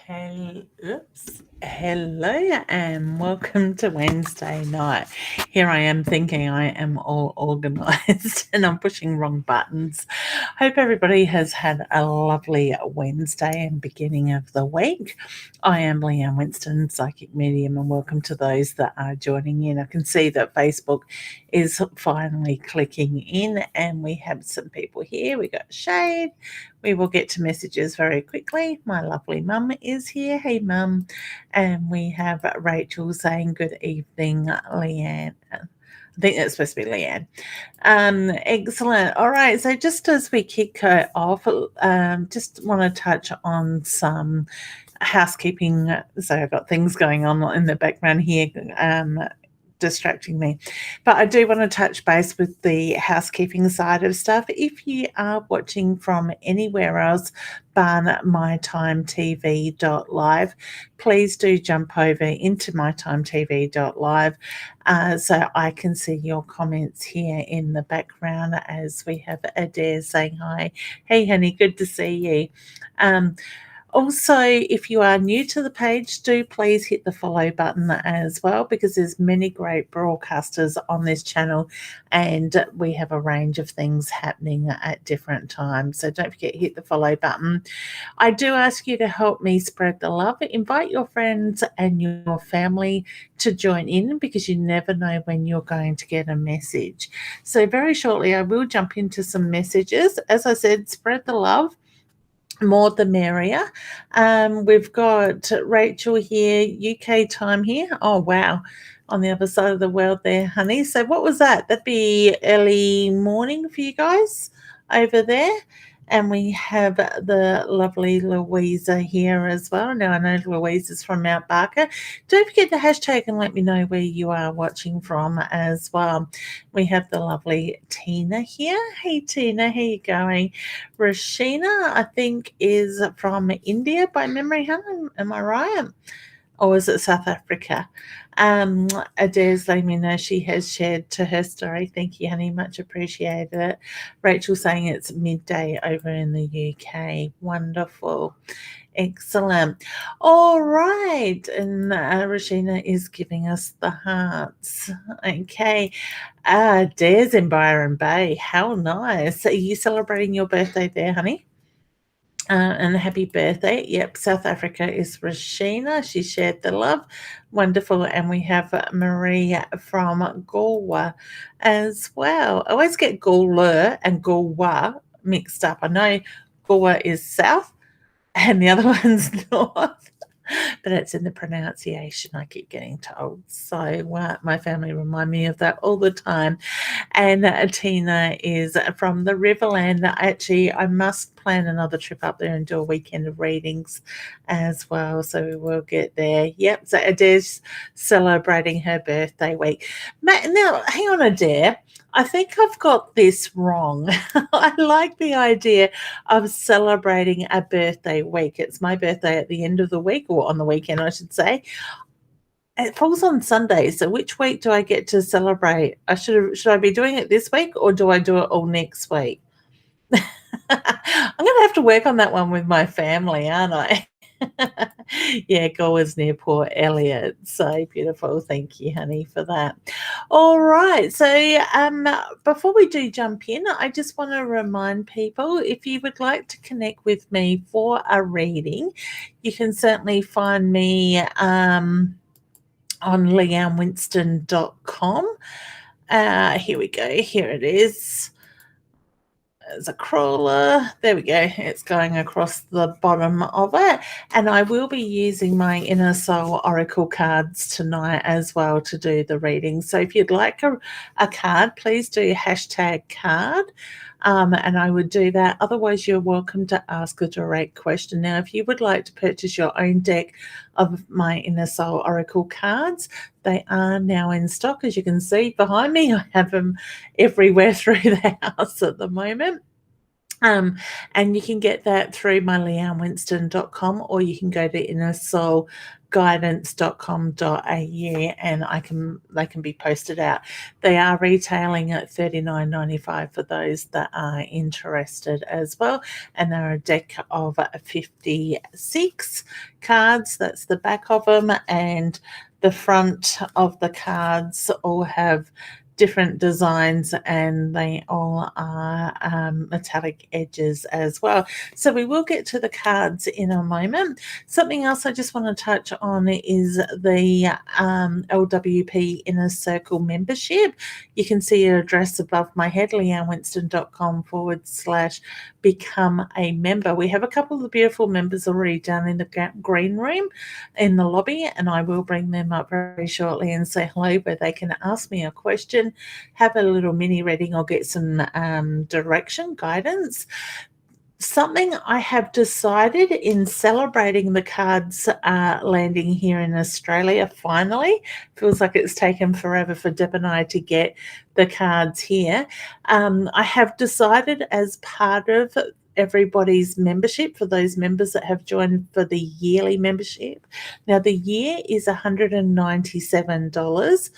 Hello and welcome to Wednesday night. Here I am thinking I am all organized and I'm pushing wrong buttons. Hope everybody has had a lovely Wednesday and beginning of the week. I am Leanne Winston Psychic Medium, and welcome to those that are joining in. I can see that Facebook is finally clicking in and we have some people here. We got Shade. We will get to messages very quickly. My lovely mum is here. Hey, mum. And we have Rachel saying, good evening, Leanne. I think that's supposed to be Leanne. Excellent. All right. So just as we kick off, just want to touch on some housekeeping. So I've got things going on in the background here. Distracting me. But I do want to touch base with the housekeeping side of stuff. If you are watching from anywhere else but mytimetv.live, please do jump over into mytimetv.live so I can see your comments here in the background as we have Adair saying hi. Hey, honey, good to see you. Also, if you are new to the page, do please hit the follow button as well, because there's many great broadcasters on this channel and we have a range of things happening at different times. So don't forget, hit the follow button. I do ask you to help me spread the love. Invite your friends and your family to join in, because you never know when you're going to get a message. So very shortly, I will jump into some messages. As I said, spread the love. More the merrier. We've got Rachel here, UK time here. Oh, wow. On the other side of the world there, honey. So what was that? That'd be early morning for you guys over there. And we have the lovely Louisa here as well. Now, I know Louise is from Mount Barker. Don't forget the hashtag and let me know where you are watching from as well. We have the lovely Tina here. Hey, Tina, how you going? Rashina, I think, is from India by memory, huh? Am I right? Or is it South Africa? Adair's letting me know she has shared to her story. Thank you, honey. Much appreciated. Rachel saying it's midday over in the UK. Wonderful. Excellent. All right. And Rashina is giving us the hearts. Okay. Adair's in Byron Bay. How nice. Are you celebrating your birthday there, honey? And happy birthday. Yep, South Africa is Rashina. She shared the love. Wonderful. And we have Marie from Galway as well. I always get Galway and Galway mixed up. I know Galway is south and the other one's north, but it's in the pronunciation, I keep getting told. So my family remind me of that all the time. And Tina is from the Riverland. Actually, I must plan another trip up there and do a weekend of readings as well. So we will get there. Yep. So Adair's celebrating her birthday week. Now, hang on, Adair. I think I've got this wrong. I like the idea of celebrating a birthday week. It's my birthday at the end of the week, or on the weekend, I should say. It falls on Sunday, so which week do I get to celebrate? Should I be doing it this week, or do I do it all next week? I'm going to have to work on that one with my family, aren't I? Yeah, Galway's near Port Elliot. So beautiful. Thank you, honey, for that. All right. So before we do jump in, I just want to remind people, if you would like to connect with me for a reading, you can certainly find me on leannewinston.com. Here we go. Here it is. There's a crawler. There we go. It's going across the bottom of it. And I will be using my Inner Soul Oracle cards tonight as well to do the reading. So if you'd like a card, please do hashtag card. And I would do that. Otherwise, you're welcome to ask a direct question. Now, if you would like to purchase your own deck of my Inner Soul Oracle cards, they are now in stock. As you can see behind me, I have them everywhere through the house at the moment. And you can get that through my leannewinston.com, or you can go to innersoulguidance.com.au and they can be posted out. They are retailing at $39.95 for those that are interested as well. And they're a deck of 56 cards. That's the back of them. And the front of the cards all have different designs, and they all are metallic edges as well. So we will get to the cards in a moment. Something else I just want to touch on is the LWP Inner Circle membership. You can see your address above my head, leannewinston.com/become a member. We have a couple of beautiful members already down in the green room in the lobby, and I will bring them up very shortly and say hello, where they can ask me a question, have a little mini reading, or get some direction, guidance. Something I have decided in celebrating the cards landing here in Australia, finally, feels like it's taken forever for Deb and I to get the cards here. I have decided, as part of everybody's membership, for those members that have joined for the yearly membership. Now, the year is $197,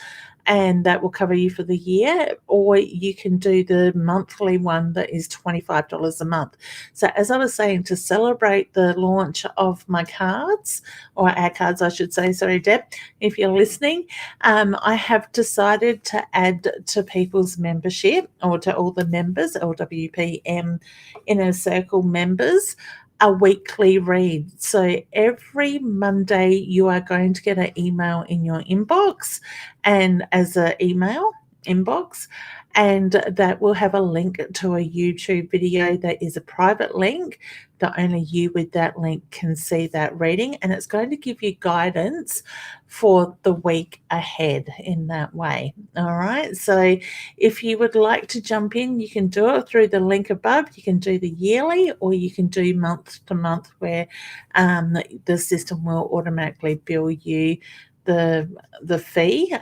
and that will cover you for the year, or you can do the monthly one that is $25 a month. So, as I was saying, to celebrate the launch of my cards, or our cards, I should say, sorry, Deb, if you're listening, I have decided to add to people's membership, or to all the members, LWPM Inner Circle members, a weekly read. So every Monday you are going to get an email in your inbox, and as an email inbox, and that will have a link to a YouTube video that is a private link that only you with that link can see that reading, and it's going to give you guidance for the week ahead in that way. All right, so if you would like to jump in, you can do it through the link above. You can do the yearly, or you can do month to month, where the system will automatically bill you the fee.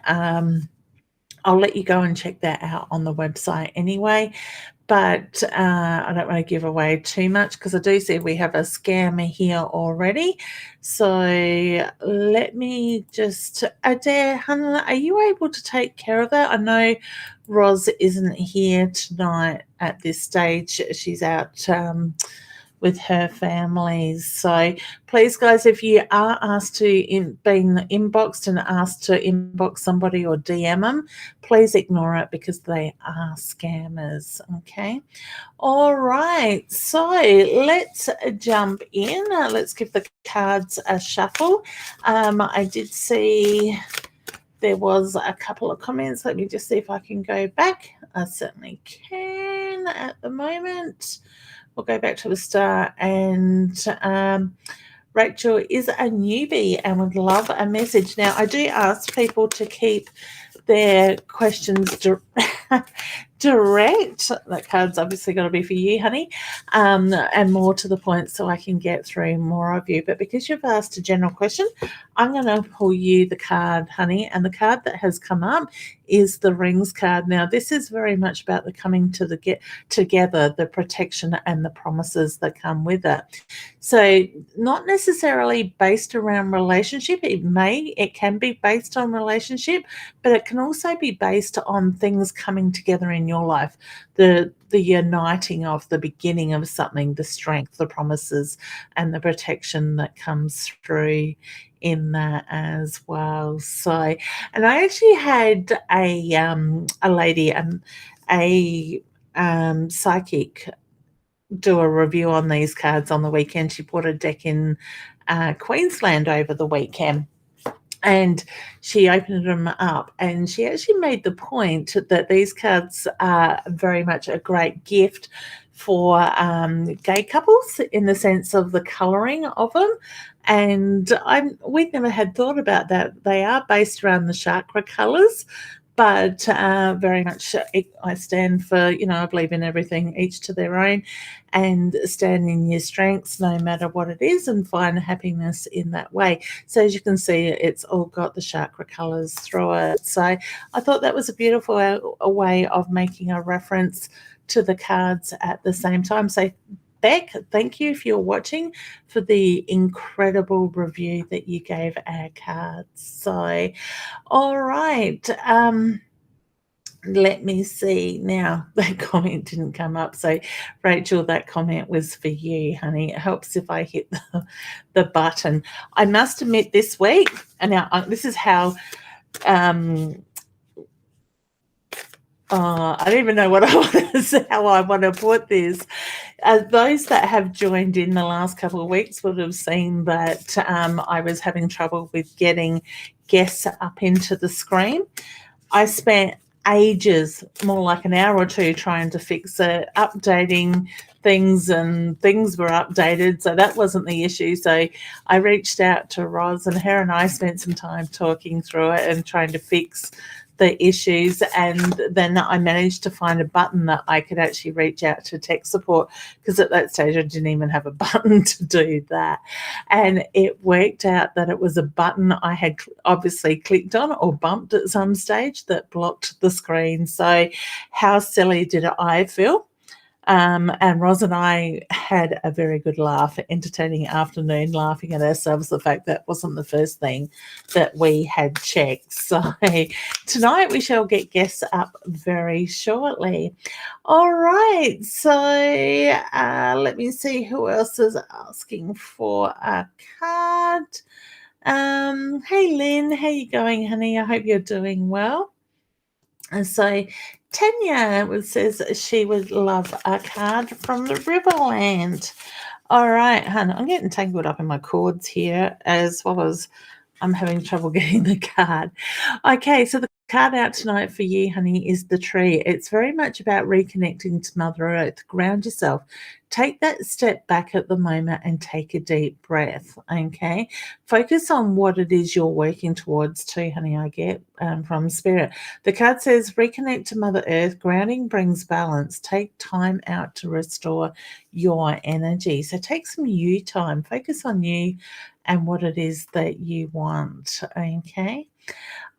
I'll let you go and check that out on the website anyway. But I don't want to give away too much, because I do see we have a scammer here already. So let me just, Adair, Hannah, are you able to take care of that? I know Roz isn't here tonight at this stage. She's out with her families. So please, guys, if you are asked to being inboxed and asked to inbox somebody or DM them, please ignore it, because they are scammers. Okay. All right. So let's jump in. Let's give the cards a shuffle. I did see there was a couple of comments. Let me just see if I can go back. I certainly can at the moment. We'll go back to the start, and Rachel is a newbie and would love a message. Now, I do ask people to keep their questions direct. That card's obviously got to be for you, honey, and more to the point, so I can get through more of you. But because you've asked a general question, I'm going to pull you the card, honey, and the card that has come up is the Rings card. Now, this is very much about the coming to the get together, the protection and the promises that come with it. So not necessarily based around relationship. It can be based on relationship, but it can also be based on things coming together in your life, the uniting of the beginning of something, the strength, the promises, and the protection that comes through in that as well. So, and I actually had a lady, a psychic, do a review on these cards on the weekend. She bought a deck in Queensland over the weekend, and she opened them up, and she actually made the point that these cards are very much a great gift for gay couples, in the sense of the colouring of them. And we'd never had thought about that. They are based around the chakra colours, but very much I stand for, I believe in everything, each to their own, and stand in your strengths no matter what it is and find happiness in that way. So as you can see, it's all got the chakra colors through it. So I thought that was a beautiful a way of making a reference to the cards at the same time. So Beck, thank you if you're watching for the incredible review that you gave our cards. So, all right. Let me see. Now, that comment didn't come up. So, Rachel, that comment was for you, honey. It helps if I hit the button. I must admit this week, and now this is how I don't even know what I want to say, how I want to put this. Those that have joined in the last couple of weeks would have seen that I was having trouble with getting guests up into the screen. I spent ages, more like an hour or two, trying to fix it, updating things, and things were updated, so that wasn't the issue. So I reached out to Roz, and her and I spent some time talking through it and trying to fix the issues, and then I managed to find a button that I could actually reach out to tech support, because at that stage I didn't even have a button to do that. And it worked out that it was a button I had obviously clicked on or bumped at some stage that blocked the screen. So how silly did I feel? And Roz and I had a very good laugh, entertaining afternoon, laughing at ourselves, the fact that wasn't the first thing that we had checked. So tonight we shall get guests up very shortly. All right, so let me see who else is asking for a card. Hey Lynn, how you going, honey? I hope you're doing well. And so Tanya says she would love a card from the Riverland. All right, hon, I'm getting tangled up in my cords here, as well as I'm having trouble getting the card. Okay, so the card out tonight for you, honey, is the tree. It's very much about reconnecting to Mother Earth. Ground yourself. Take that step back at the moment and take a deep breath, okay? Focus on what it is you're working towards too, honey, I get from Spirit. The card says, reconnect to Mother Earth. Grounding brings balance. Take time out to restore your energy. So take some you time. Focus on you and what it is that you want, okay?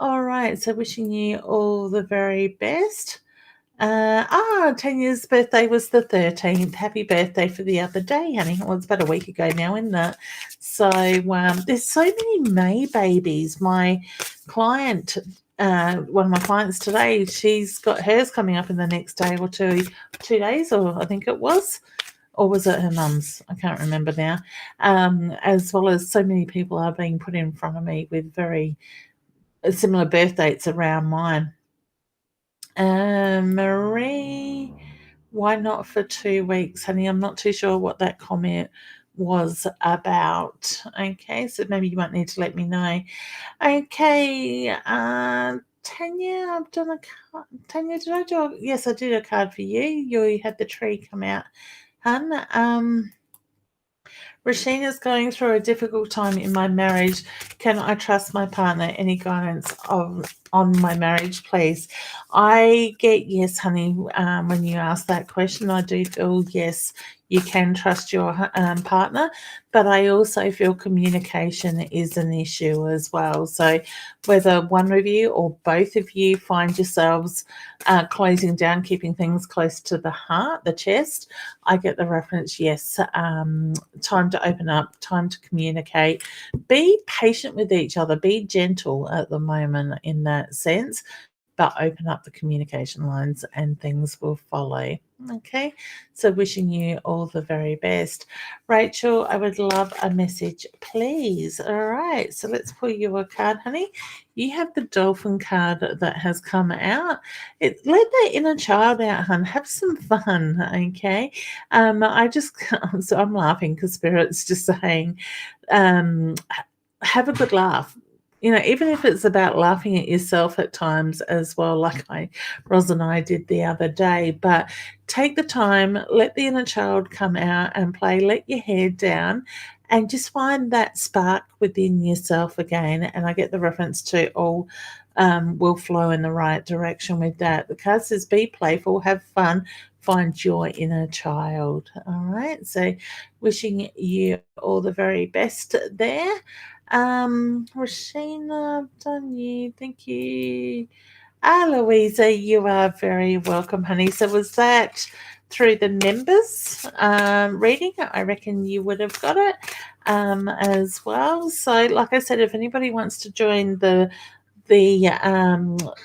All right, so wishing you all the very best. Tanya's birthday was the 13th. Happy birthday for the other day, honey. Well, it's about a week ago now, isn't it? So there's so many May babies. My client, one of my clients today, she's got hers coming up in the next day or 2 days, or I think it was. Or was it her mum's? I can't remember now. As well as so many people are being put in front of me with very similar birth dates around mine. Marie, why not for 2 weeks, honey? I'm not too sure what that comment was about. Okay, so maybe you might need to let me know. Okay, Tanya, I've done a card. Tanya, did I do? Yes, I did a card for you. You had the tree come out, hun. Rashina's going through a difficult time in my marriage. Can I trust my partner? Any guidance on my marriage, please? I get yes, honey. When you ask that question, I do feel yes, you can trust your partner, but I also feel communication is an issue as well. So whether one of you or both of you find yourselves closing down, keeping things close to the heart, the chest, I get the reference, yes, time to open up, time to communicate. Be patient with each other. Be gentle at the moment in that sense, but open up the communication lines and things will follow. Okay, so wishing you all the very best. Rachel, I would love a message, please. All right, so let's pull you a card, honey. You have the dolphin card that has come out. Let that inner child out, hun. Have some fun, okay? So I'm laughing because Spirit's just saying, have a good laugh. Even if it's about laughing at yourself at times as well, like Roz and I did the other day, but take the time, let the inner child come out and play, let your hair down and just find that spark within yourself again. And I get the reference to all will flow in the right direction with that. The card says, be playful, have fun, find joy in a child. All right. So, wishing you all the very best there. Rashina, done you. Thank you. Ah, Louisa, you are very welcome, honey. So, was that through the members reading? I reckon you would have got it as well. So, like I said, if anybody wants to join the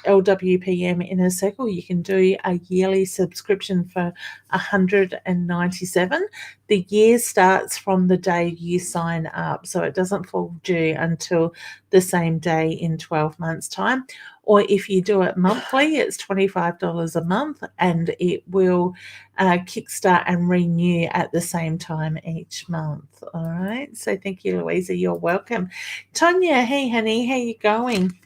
LWPM Inner Circle, you can do a yearly subscription for 197. The year starts from the day you sign up, so it doesn't fall due until the same day in 12 months' time. Or if you do it monthly, it's $25 a month, and it will kickstart and renew at the same time each month. All right. So thank you, Louisa. You're welcome. Tonya, hey, honey, how you going?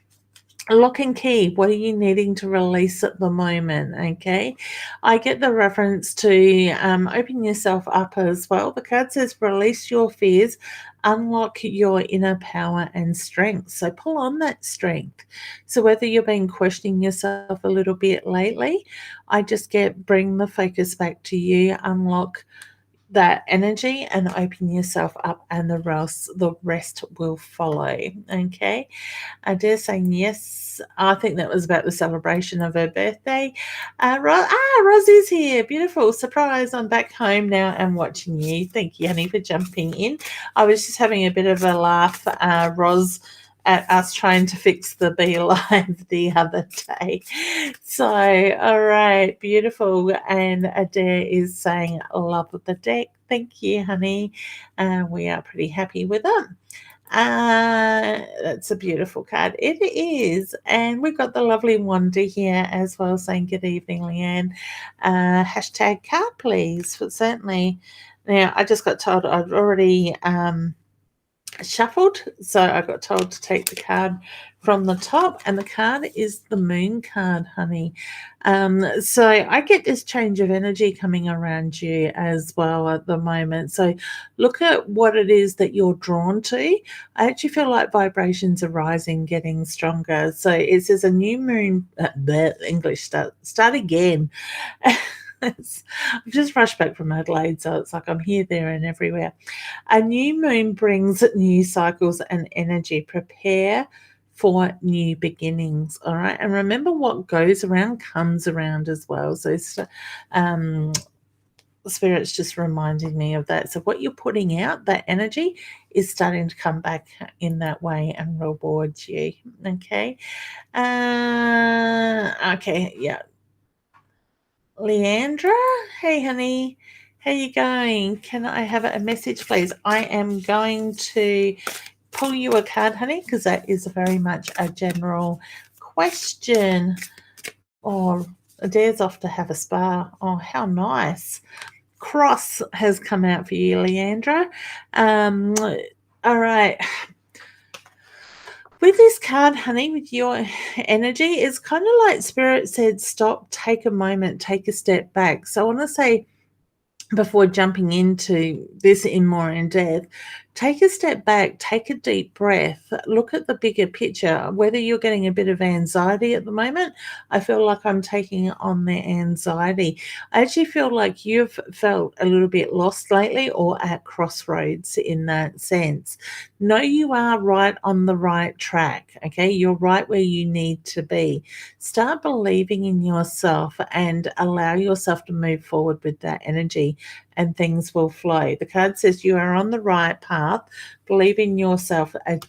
Lock and key, what are you needing to release at the moment? Okay, I get the reference to open yourself up as well. The card says release your fears, unlock your inner power and strength. So pull on that strength. So whether you've been questioning yourself a little bit lately, I just get bring the focus back to you, unlock that energy and open yourself up, and the rest will follow. Okay, Adair saying yes. I think that was about the celebration of her birthday. Rosie's here. Beautiful. Surprise. I'm back home now and watching you. Thank you, honey, for jumping in. I was just having a bit of a laugh, Ros, at us trying to fix the Be Live the other day. So, all right, beautiful. And Adair is saying, love the deck. Thank you, honey. We are pretty happy with it. That's a beautiful card. It is. And we've got the lovely Wanda here as well saying, good evening, Leanne. Hashtag card, please. But certainly. Now, I just got told I'd already shuffled, so I got told to take the card from the top, and the card is the moon card, honey. So I get this change of energy coming around you as well at the moment. So look at what it is that you're drawn to. I actually feel like vibrations are rising, getting stronger. So it says a new moon. English start again. I've just rushed back from Adelaide, so it's like I'm here, there, and everywhere. A new moon brings new cycles and energy. Prepare for new beginnings. All right. And remember, what goes around comes around as well. So, um, Spirit's just reminding me of that. So, what you're putting out, that energy, is starting to come back in that way and reward you. Okay. Okay. Yeah. Leandra, hey honey, how you going? Can I have a message, please? I am going to pull you a card, honey, because that is very much a general question. Or Adair's off to have a spa. Oh, how nice. Cross has come out for you, Leandra. All right. With this card, honey, with your energy, it's kind of like Spirit said, stop, take a moment, take a step back. So I want to say, before jumping into this in more in depth, take a step back, take a deep breath, look at the bigger picture. Whether you're getting a bit of anxiety at the moment, I feel like I'm taking on the anxiety. I actually feel like you've felt a little bit lost lately or at crossroads in that sense. No, you are right on the right track. Okay, you're right where you need to be. Start believing in yourself and allow yourself to move forward with that energy, and things will flow. The card says you are on the right path. Believe in yourself. A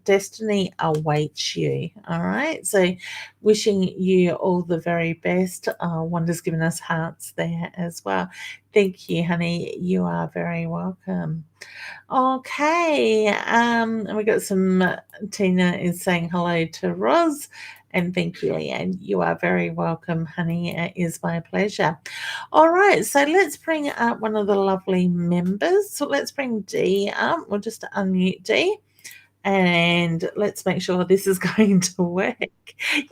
destiny awaits you. All right. So, wishing you all the very best. Wanda's given us hearts there as well. Thank you, honey. You are very welcome. Okay. And we got some. Tina is saying hello to Roz. And thank you, Leanne. You are very welcome, honey. It is my pleasure. All right, so let's bring up one of the lovely members. So let's bring Dee up. We'll just unmute Dee, and let's make sure this is going to work. Yay!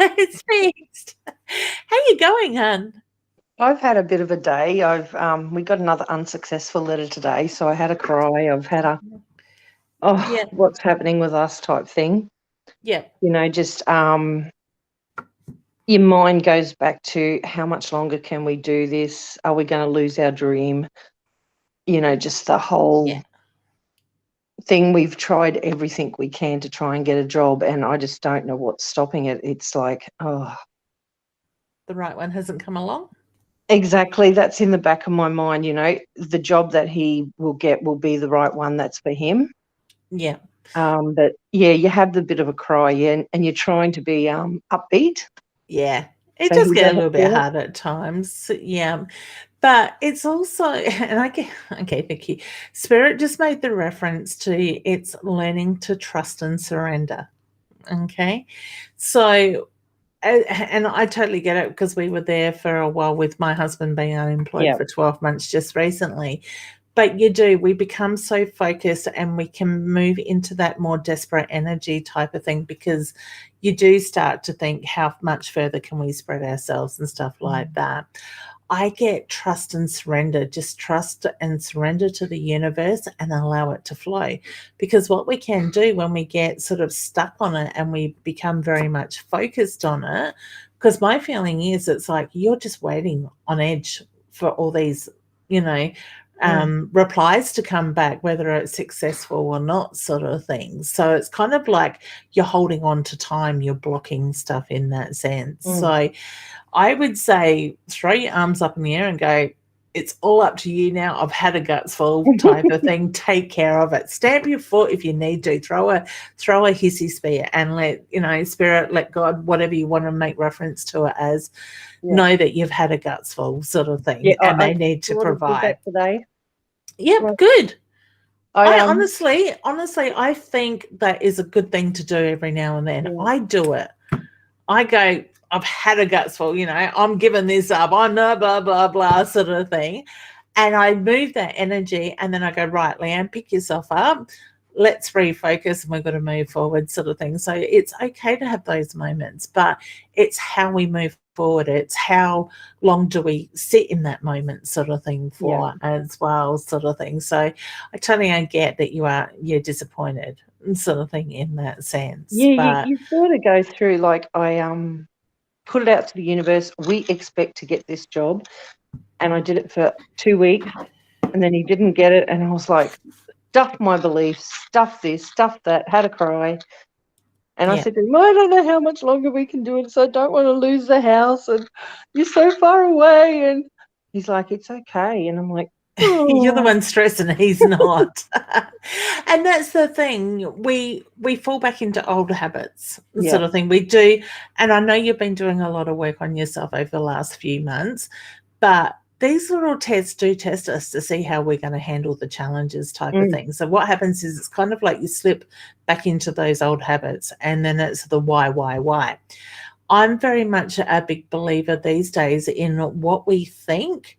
It's fixed. How you going, hun? I've had a bit of a day. We got another unsuccessful letter today, so I had a cry. I've had a Yeah, what's happening with us type thing. yeah, Just your mind goes back to how much longer can we do this? Are we going to lose our dream? Just the whole yeah. thing. We've tried everything we can to try and get a job, and I just don't know what's stopping it. It's like, The right one hasn't come along. exactly. That's in the back of my mind. The job that he will get will be the right one that's for him. Yeah, But yeah, you have the bit of a cry, yeah, and you're trying to be upbeat, yeah. It so does he get a doesn't little bit feel it. hard at times. Yeah. But it's also, and I get, okay, thank you. Spirit just made the reference to it's learning to trust and surrender. Okay. So, and I totally get it because we were there for a while with my husband being unemployed Yeah, for 12 months just recently. But we become so focused and we can move into that more desperate energy type of thing because you do start to think, how much further can we spread ourselves and stuff like that. I get trust and surrender, just trust and surrender to the universe and allow it to flow. Because what we can do when we get sort of stuck on it and we become very much focused on it, because my feeling is it's like you're just waiting on edge for all these, you know, mm, replies to come back, whether it's successful or not, sort of thing. So it's kind of like you're holding on to time, you're blocking stuff in that sense. mm. So I would say throw your arms up in the air and go, it's all up to you now. I've had a guts full type of thing. Take care of it. Stamp your foot if you need to. Throw a hissy spear and let, spirit, let God, whatever you want to make reference to it as, Yeah, know that you've had a guts full sort of yeah. thing and I they need to sort of did that provide. today. Yep, Like, good. I I honestly, I think that is a good thing to do every now and then. yeah, I do it. I go, I've had a guts full, I'm giving this up. I'm no blah, blah, blah sort of thing. And I move that energy and then I go, right, Leanne, pick yourself up. Let's refocus and we've got to move forward, sort of thing. So it's okay to have those moments, but it's how we move forward. It's how long do we sit in that moment, sort of thing, yeah, for as well, sort of thing. So I totally get that you're disappointed, sort of thing, in that sense. yeah. You But you sort of go through like I put it out to the universe. We expect to get this job, and I did it for 2 weeks, and then he didn't get it, and I was like, stuff my beliefs, stuff this, stuff that. Had a cry. And I yeah. said to him, I don't know how much longer we can do it, so I don't want to lose the house, and you're so far away. And he's like, it's okay. And I'm like, You're the oh, one stressing, he's not. And that's the thing. We fall back into old habits, yeah, sort of thing. We do, and I know you've been doing a lot of work on yourself over the last few months, but these little tests do test us to see how we're going to handle the challenges, type of mm, thing. So what happens is it's kind of like you slip back into those old habits and then it's the why. I'm very much a big believer these days in what we think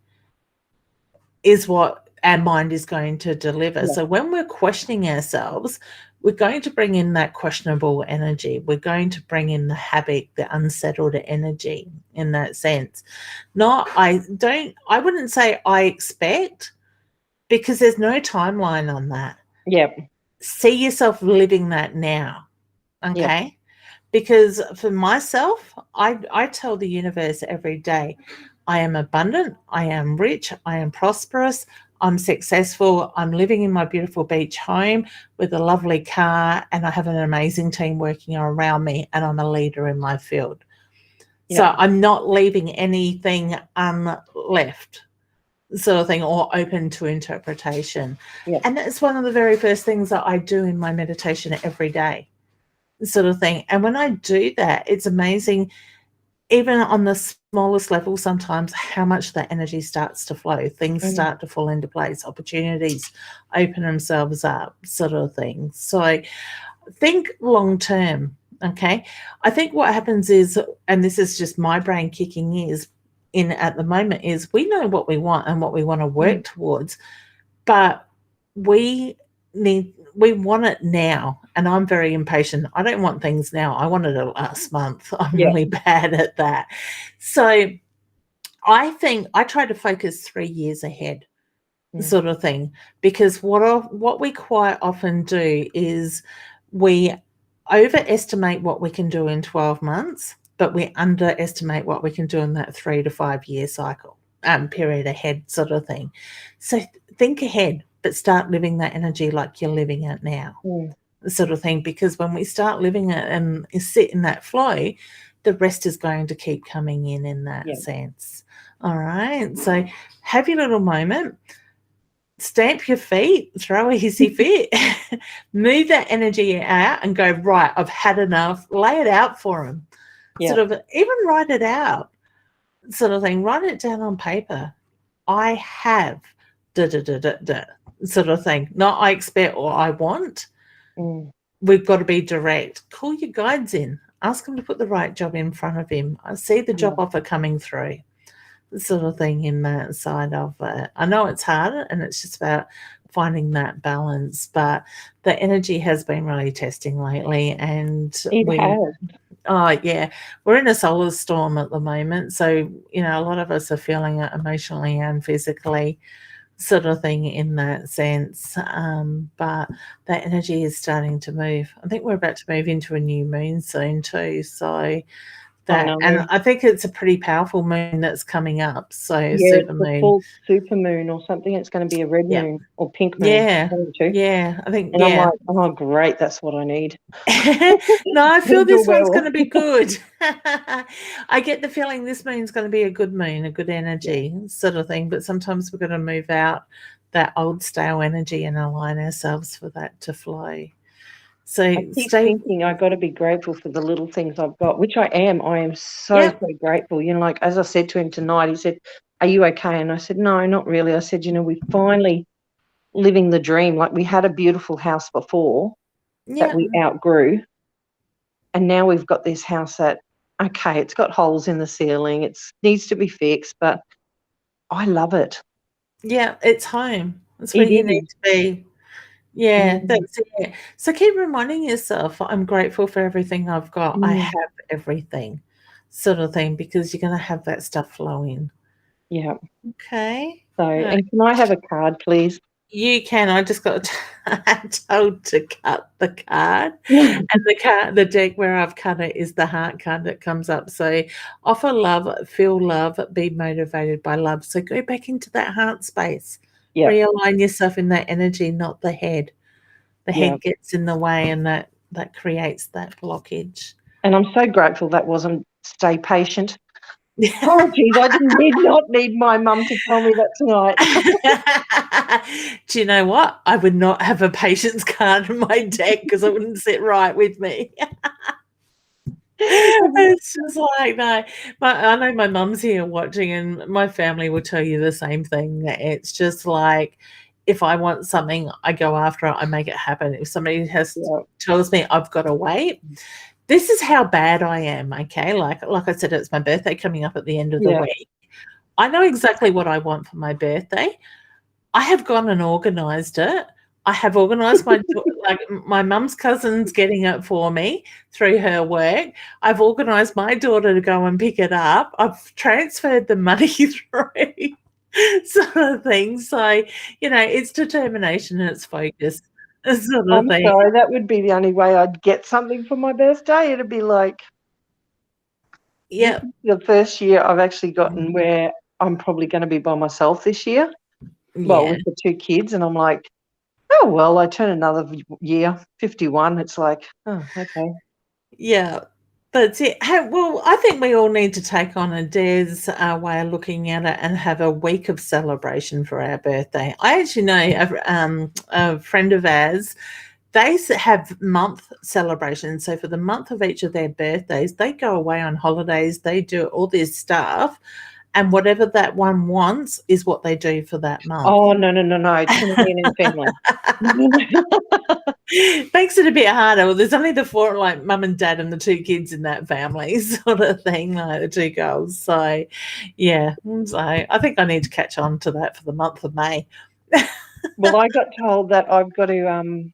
is what our mind is going to deliver. yeah, So when we're questioning ourselves, we're going to bring in that questionable energy. We're going to bring in the habit, the unsettled energy, in that sense. Not, I wouldn't say I expect, because there's no timeline on that. yeah, See yourself living that now. yeah, Okay. Because for myself, I tell the universe every day, I am abundant, I am rich, I am prosperous, I'm successful, I'm living in my beautiful beach home with a lovely car, and I have an amazing team working around me, and I'm a leader in my field. yeah, So I'm not leaving anything unleft, sort of thing, or open to interpretation. yeah, And that's one of the very first things that I do in my meditation every day, sort of thing. And when I do that, it's amazing, even on the smallest level, sometimes how much that energy starts to flow. Things mm, start to fall into place, opportunities open themselves up, sort of thing. So think long term. Okay. I think what happens is, and this is just my brain kicking is in at the moment, is we know what we want and what we want to mm, work towards, but we we want it now, and I'm very impatient. I don't want things now. I wanted it last month. I'm yeah, really bad at that. So I think I try to focus 3 years ahead, sort of thing, because what we quite often do is we overestimate what we can do in 12 months, but we underestimate what we can do in that 3 to 5 year cycle, period ahead, sort of thing. So think ahead, but start living that energy like you're living it now, sort of thing, because when we start living it and sit in that flow, the rest is going to keep coming in that sense. All right. So have your little moment, stamp your feet, throw a hissy fit, move that energy out and go, right, I've had enough, lay it out for them. Sort of even write it out, sort of thing. Write it down on paper. I have da da da da da, sort of thing. Not I expect or I want. We've got to be direct. Call your guides in. Ask him to put the right job in front of him. I see the job offer coming through, sort of thing, in that side of it. I know it's hard and it's just about finding that balance, but the energy has been really testing lately, and we're in a solar storm at the moment. So, you know, a lot of us are feeling it emotionally and physically, sort of thing, in that sense. But that energy is starting to move. I think we're about to move into a new moon soon too. So that, and I think it's a pretty powerful moon that's coming up. So super moon. It's called super moon or something. It's going to be a red moon or pink moon. I think. And I'm like, oh, great, that's what I need. No, I feel this one's going to be good. I get the feeling this moon's going to be a good moon, a good energy, sort of thing. But sometimes we're going to move out that old stale energy and align ourselves for that to flow. So I keep thinking I've got to be grateful for the little things I've got, which I am. I am so grateful. You know, like as I said to him tonight, he said, "Are you okay?" And I said, "No, not really." I said, "You know, we're finally living the dream. Like we had a beautiful house before that we outgrew, and now we've got this house that, okay, it's got holes in the ceiling. It needs to be fixed, but I love it." Yeah, it's home. That's where you need to be. Yeah, that's it. So keep reminding yourself, I'm grateful for everything I've got. I have everything, sort of thing, because you're going to have that stuff flowing. Yeah. Okay. So, and can I have a card, please? You can. I just got told to cut the card, and the deck where I've cut it is the heart card that comes up. So offer love, feel love, be motivated by love. So go back into that heart space. Realign yourself in that energy, not the head. The head gets in the way, and that creates that blockage. And I'm so grateful that wasn't stay patient. Oh, geez, I did not need my mum to tell me that tonight. Do you know what? I would not have a patience card in my deck because it wouldn't sit right with me. It's just like, no. I know my mum's here watching, and my family will tell you the same thing. It's just like, if I want something, I go after it, I make it happen. If somebody tells me I've got to wait, this is how bad I am, okay? Like I said, it's my birthday coming up at the end of the week. I know exactly what I want for my birthday. I have gone and organised it. I have organised my mum's cousin's getting it for me through her work. I've organised my daughter to go and pick it up. I've transferred the money through, sort of thing. So, you know, it's determination and it's focus, sort of thing. Sorry, that would be the only way I'd get something for my birthday. It'd be like, the first year I've actually gotten where I'm probably going to be by myself this year. Well, with the 2 kids, and I'm like, oh, well, I turn another year, 51. It's like, oh, okay. Yeah, that's it. Well, I think we all need to take on Adair's way of looking at it and have a week of celebration for our birthday. I actually know a friend of ours, they have month celebrations. So for the month of each of their birthdays, they go away on holidays, they do all this stuff. And whatever that one wants is what they do for that month. Oh, no. It's going to be an family. Makes it a bit harder. Well, there's only the 4, like mum and dad and the 2 kids in that family, sort of thing, like the 2 girls. So, yeah. So I think I need to catch on to that for the month of May. Well, I got told that I've got to,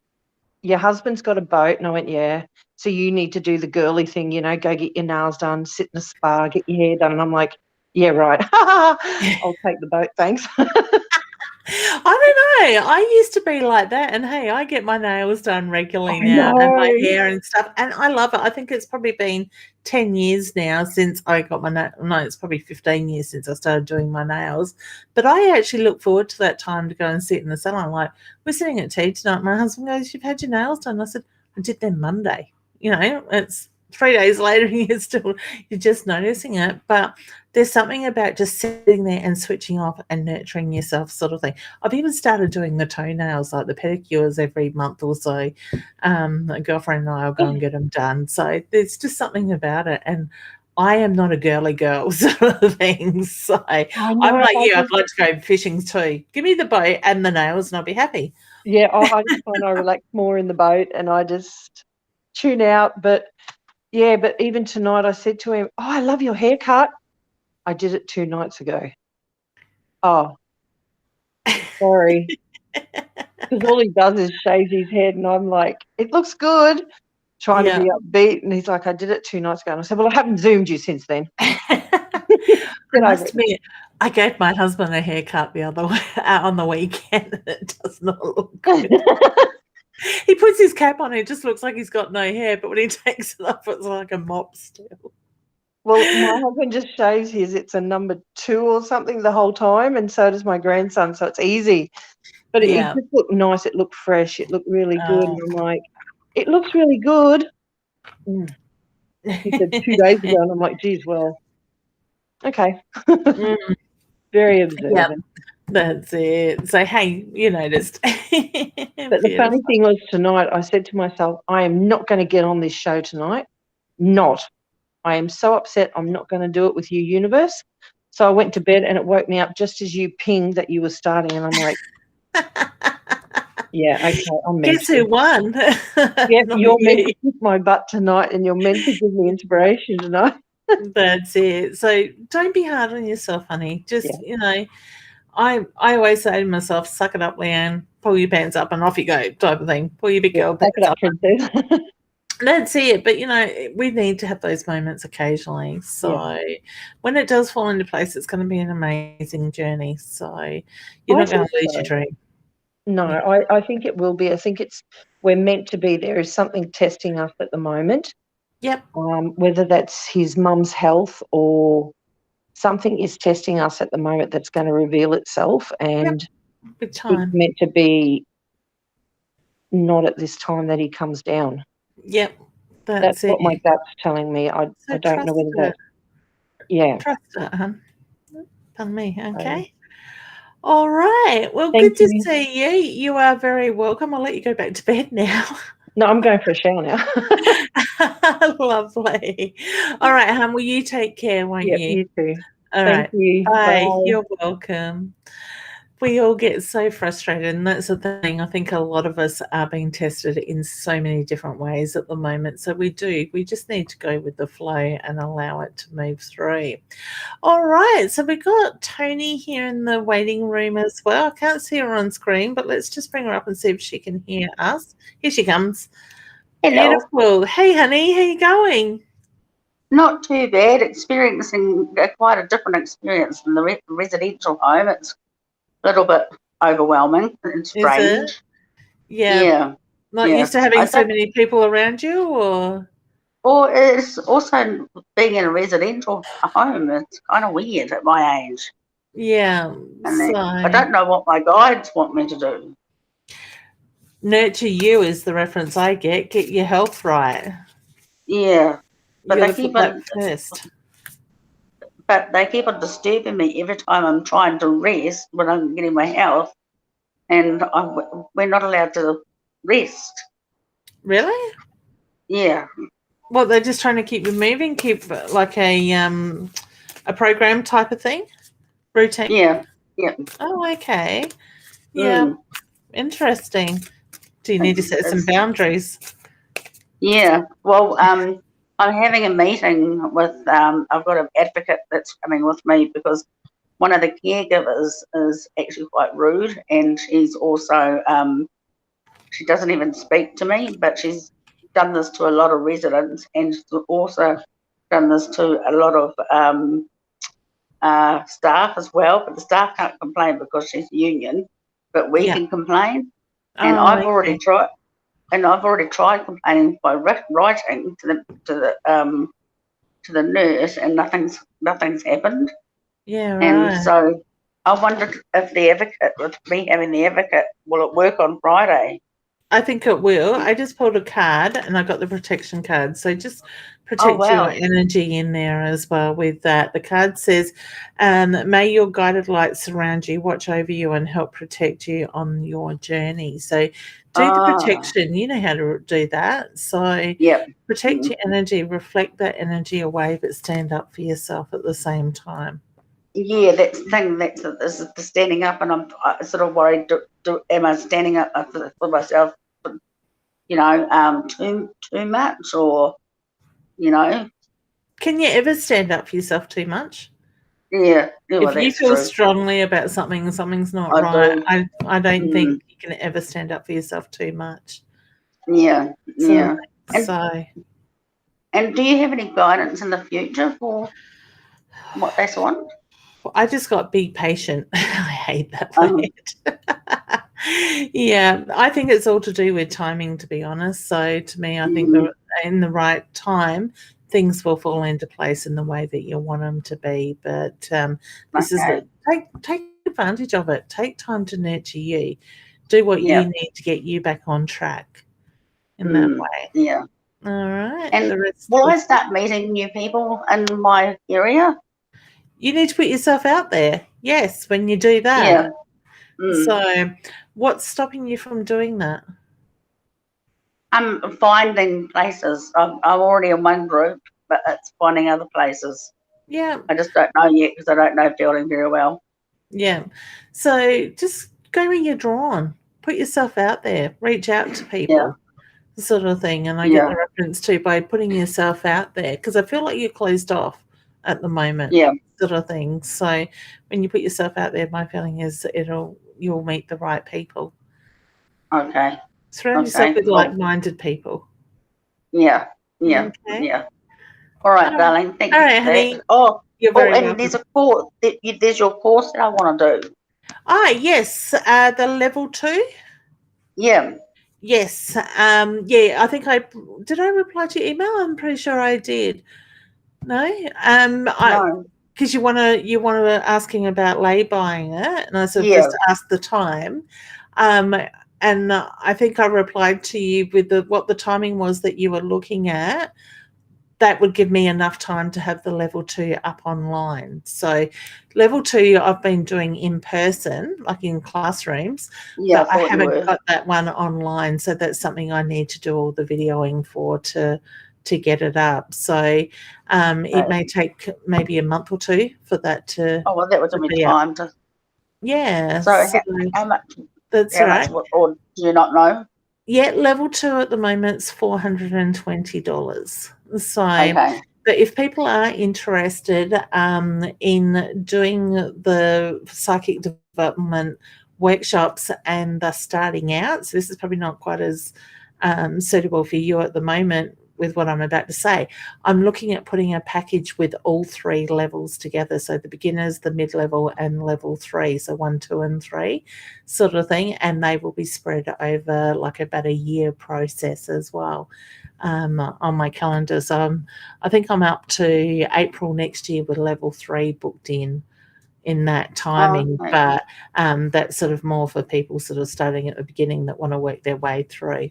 your husband's got a boat. And I went, yeah. So you need to do the girly thing, you know, go get your nails done, sit in a spa, get your hair done. And I'm like, Yeah, right. I'll take the boat, thanks. I don't know. I used to be like that, and hey, I get my nails done regularly I now and my know. hair and stuff, and I love it. I think it's probably been 10 years now since I got my no, it's probably 15 years since I started doing my nails. But I actually look forward to that time to go and sit in the salon. Like, we're sitting at tea tonight. My husband goes, "You've had your nails done?" I said, "I did them Monday." It's 3 days later and you're just noticing it. But there's something about just sitting there and switching off and nurturing yourself, sort of thing. I've even started doing the toenails, like the pedicures, every month or so. A girlfriend and I will go and get them done. So there's just something about it. And I am not a girly girl sort of thing. So I I'm know. like you. I'd like to go fishing too. Give me the boat and the nails, and I'll be happy. Yeah, I just find I relax more in the boat and I just tune out. But yeah, but even tonight I said to him, "Oh, I love your haircut." I did it 2 nights ago. Oh, sorry. Because all he does is shaves his head, and I'm like, "It looks good," trying to Yeah. be upbeat. And he's like, "I did it 2 nights ago." And I said, "Well, I haven't Zoomed you since then." I Get over must it. admit, I gave my husband a haircut the other way on the weekend, and it does not look good. He puts his cap on, it just looks like he's got no hair, but when he takes it off, it's like a mop still. Well, my husband just shaves his. It's a number 2 or something the whole time, and so does my grandson, so it's easy. But it Yeah. just looked nice, it looked fresh, it looked really good, and Oh. I'm like, "It looks really good." He said 2 days ago, and I'm like, "Geez, well, okay." Mm, Very yep, observant. that's it. So, hey, you noticed. But the funny Beautiful. thing was tonight, I said to myself, "I am not gonna get on this show tonight. Not. I am so upset, I'm not gonna do it with you, universe." So I went to bed, and it woke me up just as you pinged that you were starting, and I'm like, "Yeah, okay, I'm meant Guess to." who won? Yep, Not you're meant you. to kick my butt tonight, and you're meant to give me inspiration tonight. That's it. So don't be hard on yourself, honey. Yeah, Just, I always say to myself, suck it up, Leanne, pull your pants up and off you go, type of thing. Pull your big yeah, girl suck it pants up, up. princess. That's it. But we need to have those moments occasionally. Yeah. So when it does fall into place, it's going to be an amazing journey. So you're I not going think to lose your so. dream. No, Yeah. I think it will be. I think we're meant to be. There is something testing us at the moment, Yep. whether that's his mum's health or something is testing us at the moment that's going to reveal itself, Yep. and Big it's time. meant to be not at this time that he comes down. Yep. That's That's it. what my gut's telling me. I So don't know trust whether it. that, yeah. Trust it, hun. Pardon me. So, Okay. All right. Well, thank good to you. see you. You are very welcome. I'll let you go back to bed now. No, I'm going for a shower now. Lovely. All right, hon. Will you take care, won't Yep, you? you too. All Thank right. you. Bye. Bye. You're welcome. We all get so frustrated, and that's the thing. I think a lot of us are being tested in so many different ways at the moment. So we just need to go with the flow and allow it to move through. All right. So we've got Tony here in the waiting room as well. I can't see her on screen, but let's just bring her up and see if she can hear us. Here she comes. Hello. Beautiful. Hey, honey. How you going? Not too bad. Experiencing quite a different experience from the residential home. It's a little bit overwhelming and Is it? strange. Yeah. Yeah, Not yeah. used to having I so don't. many people around you, or? Or it's also being in a residential home. It's kind of weird at my age, Yeah. and I So don't know what my guides want me to do. nurture you is the reference I get. Get your health right. Yeah, You but got they to put keep that on. first. But they keep on disturbing me every time I'm trying to rest when I'm getting my health, and we're not allowed to rest. Really? Yeah, Well, they're just trying to keep you moving, keep like a program type of thing, routine. yeah, yeah. Oh, okay. Yeah, Mm. interesting. Do you need to It's, set some it's boundaries? Yeah, well, I'm having a meeting with, I've got an advocate that's coming with me because one of the caregivers is actually quite rude, and she's also, she doesn't even speak to me, but she's done this to a lot of residents, and she's also done this to a lot of staff as well, but the staff can't complain because she's union, but we Yeah. can complain. And Oh, I've already okay. tried. And I've already tried complaining by writing to the nurse, and nothing's happened. Yeah, And right. so I wondered if the advocate, with me having the advocate, will it work on Friday? I think it will. I just pulled a card and I got the protection card. So just protect wow. your energy in there as well with that. The card says, may your guided light surround you, watch over you, and help protect you on your journey. So do the protection. You know how to do that. So Yep. protect your energy, reflect that energy away, but stand up for yourself at the same time. Yeah, that's the thing. That's the standing up, and I'm sort of worried. Am I standing up for myself? You know, too much, or you know? Can you ever stand up for yourself too much? Yeah, well, If you that's feel true. strongly about something's not I right, do. I don't think you can ever stand up for yourself too much. Yeah, yeah. And do you have any guidance in the future for what they want? Well, I just got be patient. I hate that word. Yeah, I think it's all to do with timing, to be honest. So to me, I think in the right time, things will fall into place in the way that you want them to be. But this is take advantage of it. Take time to nurture you. Do what you need to get you back on track in that way. Yeah. All right. And will I start meeting new people in my area? You need to put yourself out there. Yes, when you do that. Yeah. So what's stopping you from doing that? I'm finding places. I'm already in one group, but it's finding other places. Yeah. I just don't know yet because I don't know Fielding very well. Yeah. So just go where you're drawn. Put yourself out there. Reach out to people. Sort of thing. And I get the reference too by putting yourself out there because I feel like you're closed off at the moment. Yeah. Sort of thing. So when you put yourself out there, my feeling is you'll meet the right people. Okay. Surround yourself with like-minded people. Yeah. Yeah. Okay. Yeah. All right, darling. Thank you. All right, honey. You're very welcome. There's a course. There's your course that I want to do. Yes. The level 2. Yeah. Yes. Yeah. I think did I reply to your email? I'm pretty sure I did. No. No. Because you want to asking about lay buying it, and I said just ask the time. And I think I replied to you with what the timing was that you were looking at. That would give me enough time to have the level 2 up online. So level 2 I've been doing in person, like in classrooms, but I haven't got that one online. So that's something I need to do all the videoing for to get it up. So it may take maybe a month or 2 for that to that would give me time to. Yeah. So how much? That's right. Or do you not know? Yeah, level 2 at the moment is $420. So, but if people are interested in doing the psychic development workshops and they're starting out, so this is probably not quite as suitable for you at the moment with what I'm about to say, I'm looking at putting a package with all 3 levels together. So the beginners, the mid-level, and level 3. So 1, 2, and 3 sort of thing. And they will be spread over like about a year process as well on my calendar. So I think I'm up to April next year with level 3 booked in that timing. But that's sort of more for people sort of starting at the beginning that want to work their way through.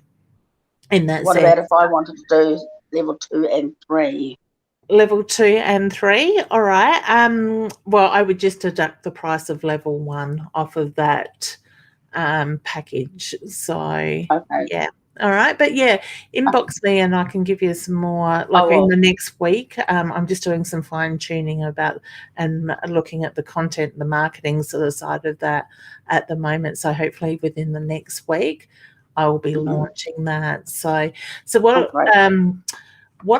What about if I wanted to do level 2 and 3? Level 2 and 3, all right. Well, I would just deduct the price of level 1 off of that package. So, yeah. All right. But, yeah, inbox me and I can give you some more, in the next week. I'm just doing some fine-tuning about and looking at the content, the marketing sort of side of that at the moment. So, hopefully within the next week, I will be launching that. So what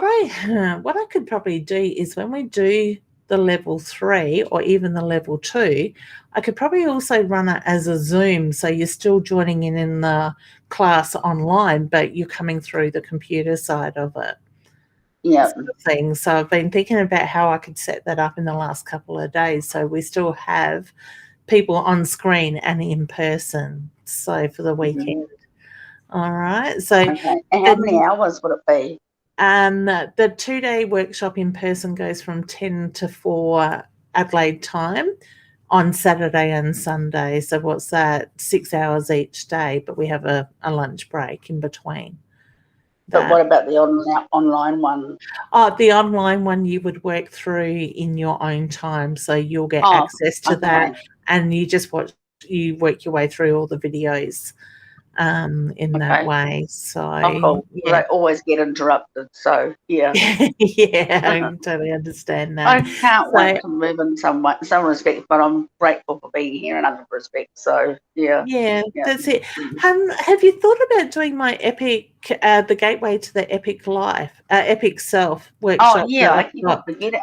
I could probably do is when we do the level 3 or even the level 2, I could probably also run it as a Zoom. So you're still joining in the class online, but you're coming through the computer side of it. Yeah. sort of thing. So I've been thinking about how I could set that up in the last couple of days. So we still have people on screen and in person. So for the weekend. All right. So Okay. And how many hours would it be? the 2-day workshop in person goes from 10 to 4 Adelaide time on Saturday and Sunday. So what's that? 6 hours each day, but we have a lunch break in between. But what about the online one? Oh, the online one you would work through in your own time. So you'll get access to that, and you work your way through all the videos in that way. So cool. Yeah. I always get interrupted. So yeah. Yeah, I totally understand that. I can't wait to move in some respects, but I'm grateful for being here in other respects. So yeah. Yeah, that's it. Have you thought about doing my epic, the gateway to the epic life, epic self workshop? Oh yeah, I keep on forgetting.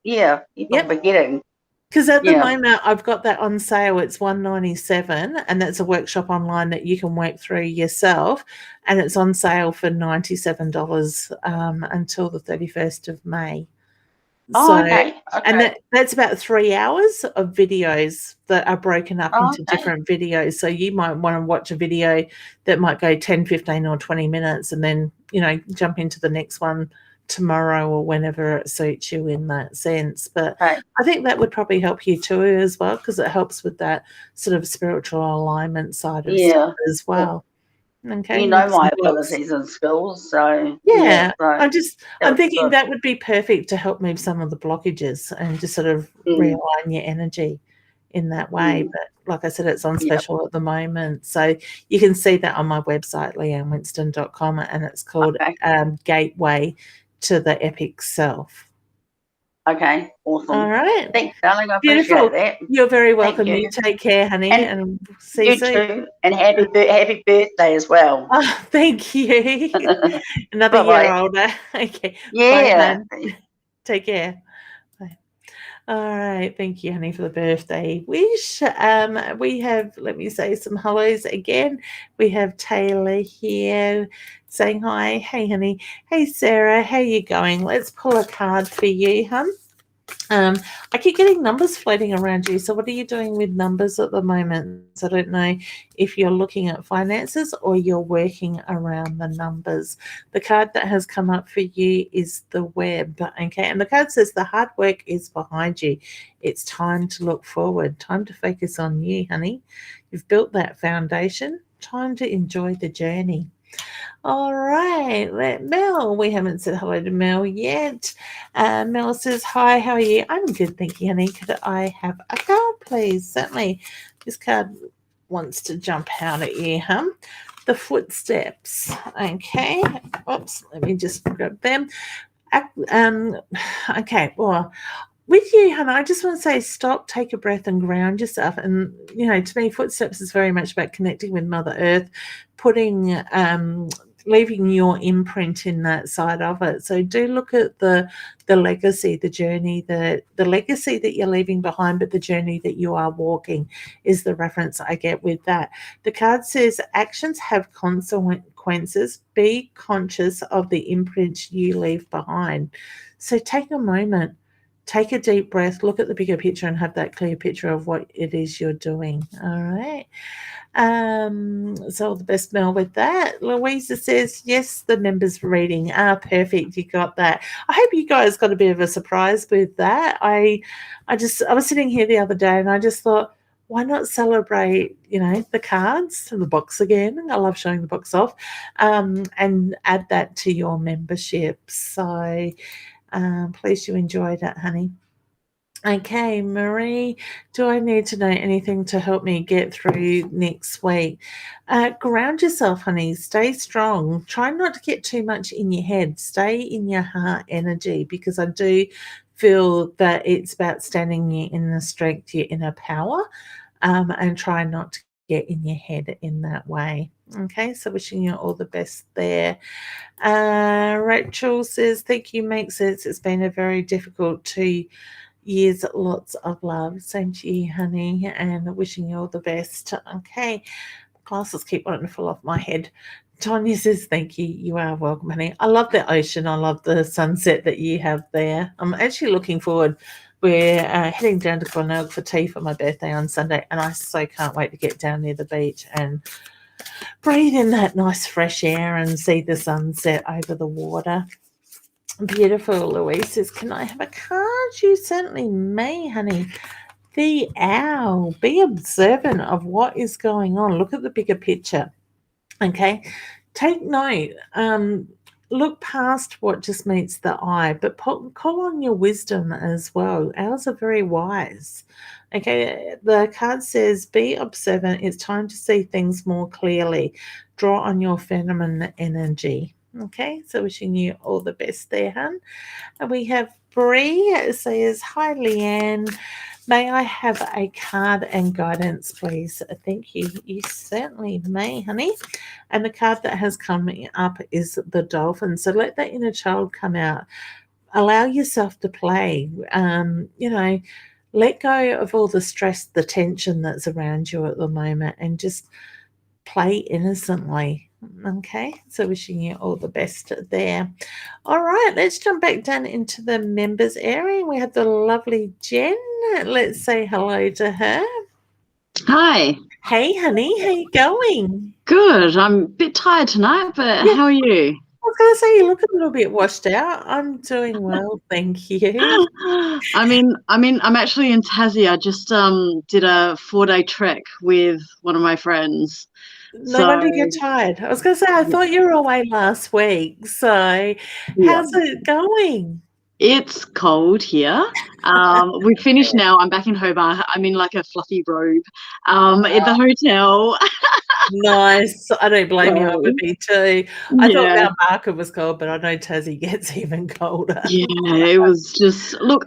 Keep on forgetting. Because at the moment I've got that on sale. It's $197, and that's a workshop online that you can work through yourself, and it's on sale for $97 until the 31st of May. Okay. And that's about 3 hours of videos that are broken up into different videos. So you might want to watch a video that might go 10, 15 or 20 minutes and then, jump into the next one tomorrow or whenever it suits you in that sense. But I think that would probably help you too as well, because it helps with that sort of spiritual alignment side of stuff as well. Okay. My abilities and skills. So I'm thinking that would be perfect to help move some of the blockages and just sort of realign your energy in that way. But like I said, it's on special at the moment. So you can see that on my website, leannewinston.com, and it's called Gateway to the Epic Self. Okay, awesome. All right. Thanks, darling. I appreciate that. You're very welcome. You take care, honey, and see you soon. You too, and happy birthday as well. Oh, thank you. Another year older. Okay. Yeah. Bye, take care. Bye. All right. Thank you, honey, for the birthday wish. We have, let me say some hellos again. We have Taylor here saying hi. Hey, honey. Hey, Sarah. How you going? Let's pull a card for you, hon. I keep getting numbers floating around you. So what are you doing with numbers at the moment? So I don't know if you're looking at finances or you're working around the numbers. The card that has come up for you is the web. Okay. And the card says the hard work is behind you. It's time to look forward. Time to focus on you, honey. You've built that foundation. Time to enjoy the journey. All right, Mel, we haven't said hello to Mel yet. Mel says, hi, how are you? I'm good, thank you, honey. Could I have a card, please? Certainly. This card wants to jump out at you, huh? The footsteps. Okay. Oops, let me just grab them. Okay, well, with you, Hannah, I just want to say stop, take a breath and ground yourself. And, to me, footsteps is very much about connecting with Mother Earth, leaving your imprint in that side of it. So do look at the legacy, the journey, the legacy that you're leaving behind, but the journey that you are walking is the reference I get with that. The card says actions have consequences. Be conscious of the imprint you leave behind. So take a moment. Take a deep breath, look at the bigger picture and have that clear picture of what it is you're doing. All right. So all the best, Mel, with that. Louisa says, yes, the members reading. Perfect. You got that. I hope you guys got a bit of a surprise with that. I was sitting here the other day and I just thought, why not celebrate, the cards and the box again? I love showing the box off, and add that to your membership. So please you enjoyed it, honey. Okay, Marie, do I need to know anything to help me get through next week? Ground yourself, honey. Stay strong. Try not to get too much in your head. Stay in your heart energy, because I do feel that it's about standing in the strength, your inner power, and try not to get in your head in that way. Okay, so wishing you all the best there. Rachel says, thank you, makes sense. It's been a very difficult 2 years. Lots of love. Same to you, honey, and wishing you all the best. Okay, glasses keep wanting to fall off my head. Tanya says, thank you. You are welcome, honey. I love the ocean. I love the sunset that you have there. I'm actually looking forward. We're heading down to Glenelg for tea for my birthday on Sunday, and I so can't wait to get down near the beach and breathe in that nice fresh air and see the sunset over the water. Beautiful. Louise says, can I have a card? You certainly may, honey. The owl. Be observant of what is going on. Look at the bigger picture. Okay, take note. Look past what just meets the eye, but call on your wisdom as well. Owls are very wise. Okay, the card says, be observant. It's time to see things more clearly. Draw on your feminine energy. Okay, so wishing you all the best there, hun. And we have Bree says, hi, Leanne. May I have a card and guidance, please? Thank you. You certainly may, honey. And the card that has come up is the dolphin. So let that inner child come out. Allow yourself to play. Let go of all the stress, the tension that's around you at the moment, and just play innocently. Okay, so wishing you all the best there. All right, let's jump back down into the members area. We have the lovely Jen. Let's say hello to her. Hi. Hey, honey, how you going? Good. I'm a bit tired tonight, but how are you? I was going to say you look a little bit washed out. I'm doing well, thank you. I'm actually in Tassie. I just did a 4-day trek with one of my friends. No wonder you're tired. I was going to say, I thought you were away last week. So how's it going? It's cold here. We finished now. I'm back in Hobart. I'm in like a fluffy robe at the hotel. Nice. I don't blame you. I would be too. I thought Mount Barker was cold, but I know Tassie gets even colder. Yeah, it was just, look,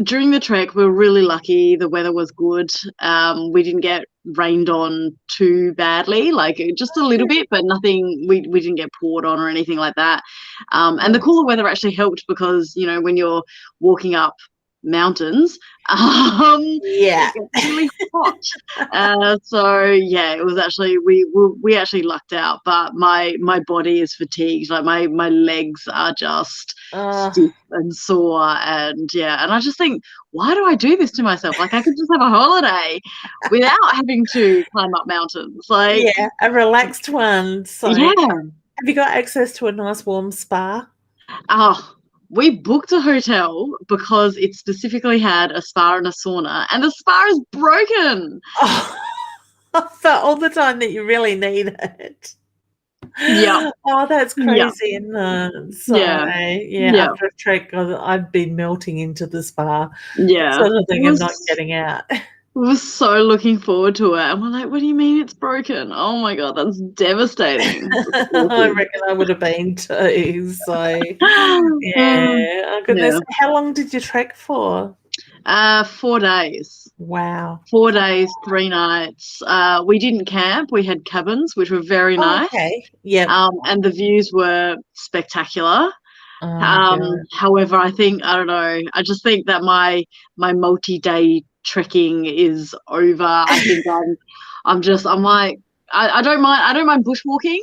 during the trek, we were really lucky. The weather was good. We didn't get rained on too badly, like just a little bit, but nothing, we didn't get poured on or anything like that. And the cooler weather actually helped because, you know, when you're walking up mountains, it gets really hot. So yeah, it was actually, we actually lucked out, but my body is fatigued. Like my legs are just stiff and sore, and I just think, why do I do this to myself? Like I could just have a holiday without having to climb up mountains. Like a relaxed one. So have you got access to a nice warm spa? We booked a hotel because it specifically had a spa and a sauna, and the spa is broken. For all the time that you really need it. Yeah. Oh, that's crazy, isn't it? So, after a trek, I'd be melting into the spa. Yeah. Sort of thing, I'm not getting out. We were so looking forward to it, and we're like, what do you mean it's broken? Oh my God, that's devastating. I reckon I would have been too. So, oh goodness. How long did you trek for? 4 days. Wow. 4 days, 3 nights. We didn't camp. We had cabins, which were very nice. Okay. Yeah. And the views were spectacular. However, I don't know. I just think that my multi-day trekking is over. I think I'm like, I don't mind bushwalking,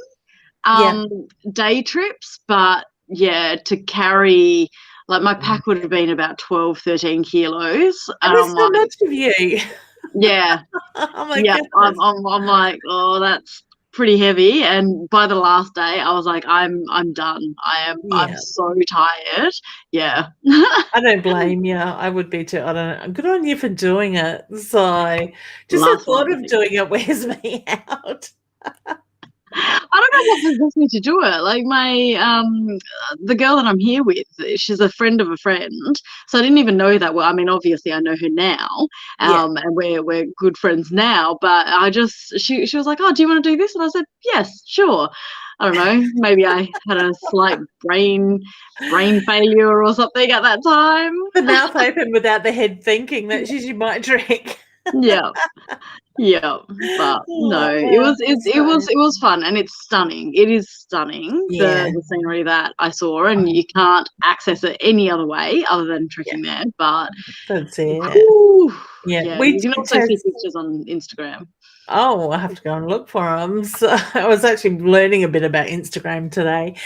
day trips, but to carry, like my pack would have been about 12, 13 kilos. And that's so much of you. Yeah. Oh my goodness. I'm like, oh, that's pretty heavy. And by the last day I was like, I'm done. I'm so tired. Yeah. I don't blame you. I would be too. I don't know. Good on you for doing it. So just the thought of doing it wears me out. I don't know what possessed me to do it. Like the girl that I'm here with, she's a friend of a friend, so I didn't even know that well. I mean, obviously I know her now, and we're good friends now. But she was like, "Oh, do you want to do this?" And I said, "Yes, sure." I don't know. Maybe I had a slight brain failure or something at that time. The mouth open without the head thinking that she might drink. Yeah, but no, it was fun, and it's stunning. It is stunning, the scenery that I saw, and you can't access it any other way other than trekking there. But that's it. You can also see pictures on Instagram. Oh, I have to go and look for them. So I was actually learning a bit about Instagram today.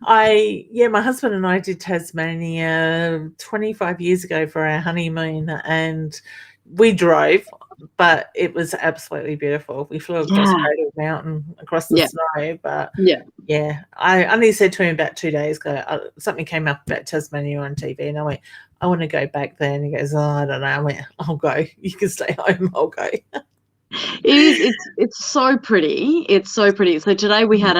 My husband and I did Tasmania 25 years ago for our honeymoon, and we drove, but it was absolutely beautiful. We flew across Yeah. Cradle Mountain, across the Yeah. snow, but Yeah. I only said to him about 2 days ago, something came up about Tasmania on TV, and I went, I want to go back there. And he goes, oh, I don't know. I went, I'll go. You can stay home. I'll go. It is. It's so pretty. It's so pretty. So today we had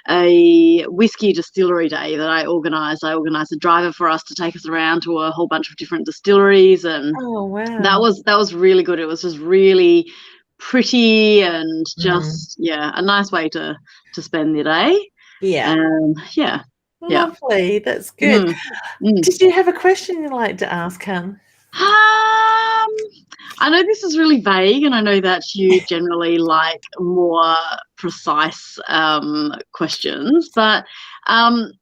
a whiskey distillery day that I organised. I organised a driver for us to take us around to a whole bunch of different distilleries, and Oh, wow. that was really good. It was just really pretty and just a nice way to spend the day. Yeah. Yeah. Lovely. That's good. Did you have a question you'd like to ask, Hun? I know this is really vague, and I know that you generally like more precise questions, but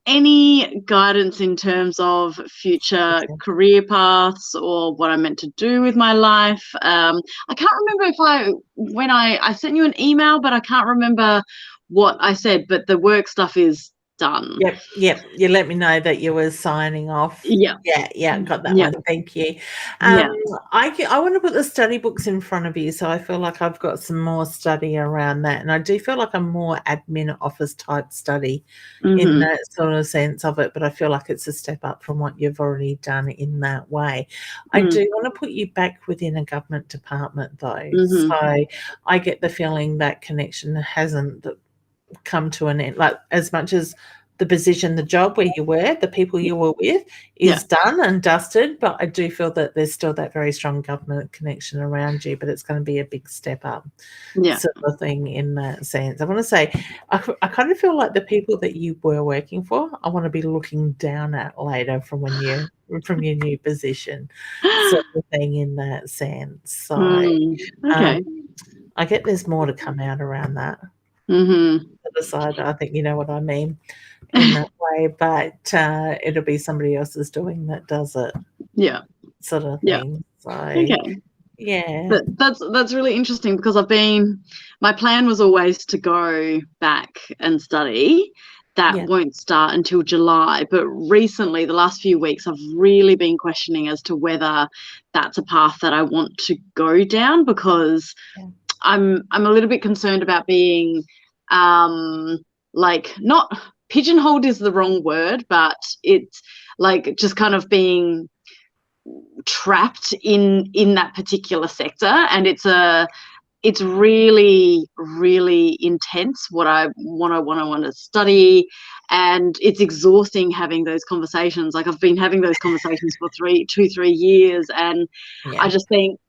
any guidance in terms of future career paths or what I'm meant to do with my life? I can't remember when I sent you an email, but I can't remember what I said, but the work stuff is done. Yep. You let me know that you were signing off. Yeah. Got that one. Thank you. I want to put the study books in front of you, so I feel like I've got some more study around that, and I do feel like I'm more admin office type study in that sort of sense of it, but I feel like it's a step up from what you've already done in that way. I do want to put you back within a government department though, so I get the feeling that connection hasn't come to an end, like as much as the position, the job where you were, the people you were with is done and dusted, but I do feel that there's still that very strong government connection around you, but it's going to be a big step up sort of thing in that sense. I want to say I kind of feel like the people that you were working for, I want to be looking down at later from your new position sort of thing in that sense. So I get there's more to come out around that. The side, I think you know what I mean in that way, but it'll be somebody else is doing that does it, sort of thing. So that's really interesting, because my plan was always to go back and study. That won't start until July, but recently, the last few weeks, I've really been questioning as to whether that's a path that I want to go down, because I'm a little bit concerned about being like, not pigeonholed is the wrong word, but it's like just kind of being trapped in that particular sector, and it's really, really intense what I want to study, and it's exhausting having those conversations. Like, I've been having those conversations for 3 years, and I just think,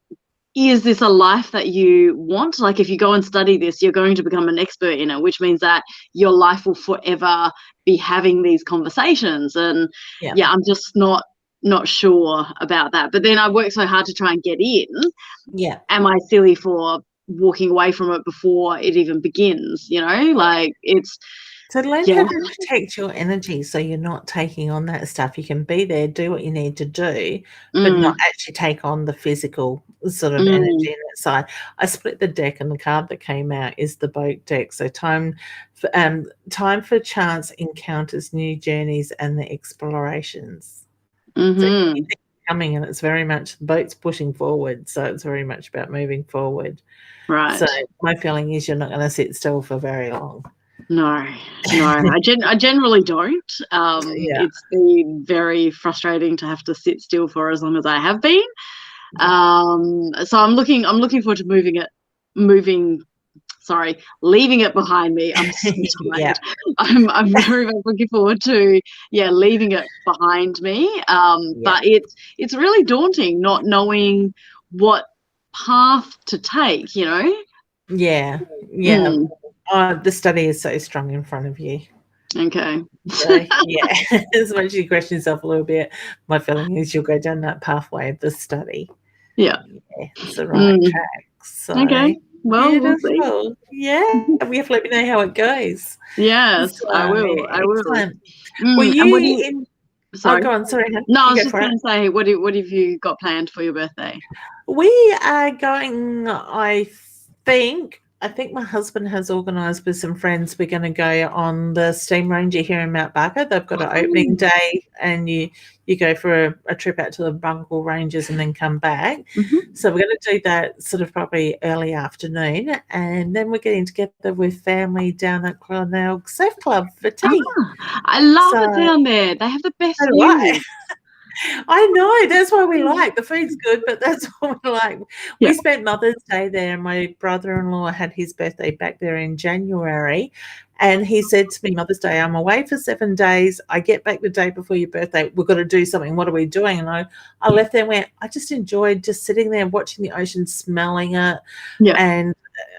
is this a life that you want? Like, if you go and study this, you're going to become an expert in it, which means that your life will forever be having these conversations. And I'm just not sure about that. But then I work so hard to try and get in. Am I silly for walking away from it before it even begins? You know, like, it's. So learn how to protect your energy, so you're not taking on that stuff. You can be there, do what you need to do, but not actually take on the physical sort of energy in that side. I split the deck, and the card that came out is the boat deck. So time for chance encounters, new journeys, and the explorations. So you think coming, and it's very much the boat's pushing forward, so it's very much about moving forward. Right. So my feeling is you're not going to sit still for very long. No, I generally don't. It's been very frustrating to have to sit still for as long as I have been. So I'm looking forward to leaving it behind me. I'm so tired. I'm very much looking forward to leaving it behind me. But it's really daunting not knowing what path to take, you know? The study is so strong in front of you. Okay. So, as much as you question yourself a little bit, my feeling is you'll go down that pathway of the study. It's the right track. So, okay. Well, beautiful. We'll see. We have to let me know how it goes. Yes, I will. Excellent. Were you Sorry. go on. Sorry. No, I You was go just for it. going to say, what have you got planned for your birthday? We are going, I think my husband has organised with some friends. We're going to go on the Steam Ranger here in Mount Barker. They've got an opening day, and you go for a trip out to the Bungle Ranges and then come back. Mhm. So we're going to do that sort of probably early afternoon, and then we're getting together with family down at Clonell Surf Club for tea. I love it So- down there. They have the best So do I. views. I know, that's why we like. The food's good, but that's what we like. Yeah. We spent Mother's Day there. My brother-in-law had his birthday back there in January, and he said to me, Mother's Day, I'm away for 7 days. I get back the day before your birthday. We've got to do something. What are we doing? And I left there and went, I just enjoyed just sitting there watching the ocean, smelling it, Yeah. and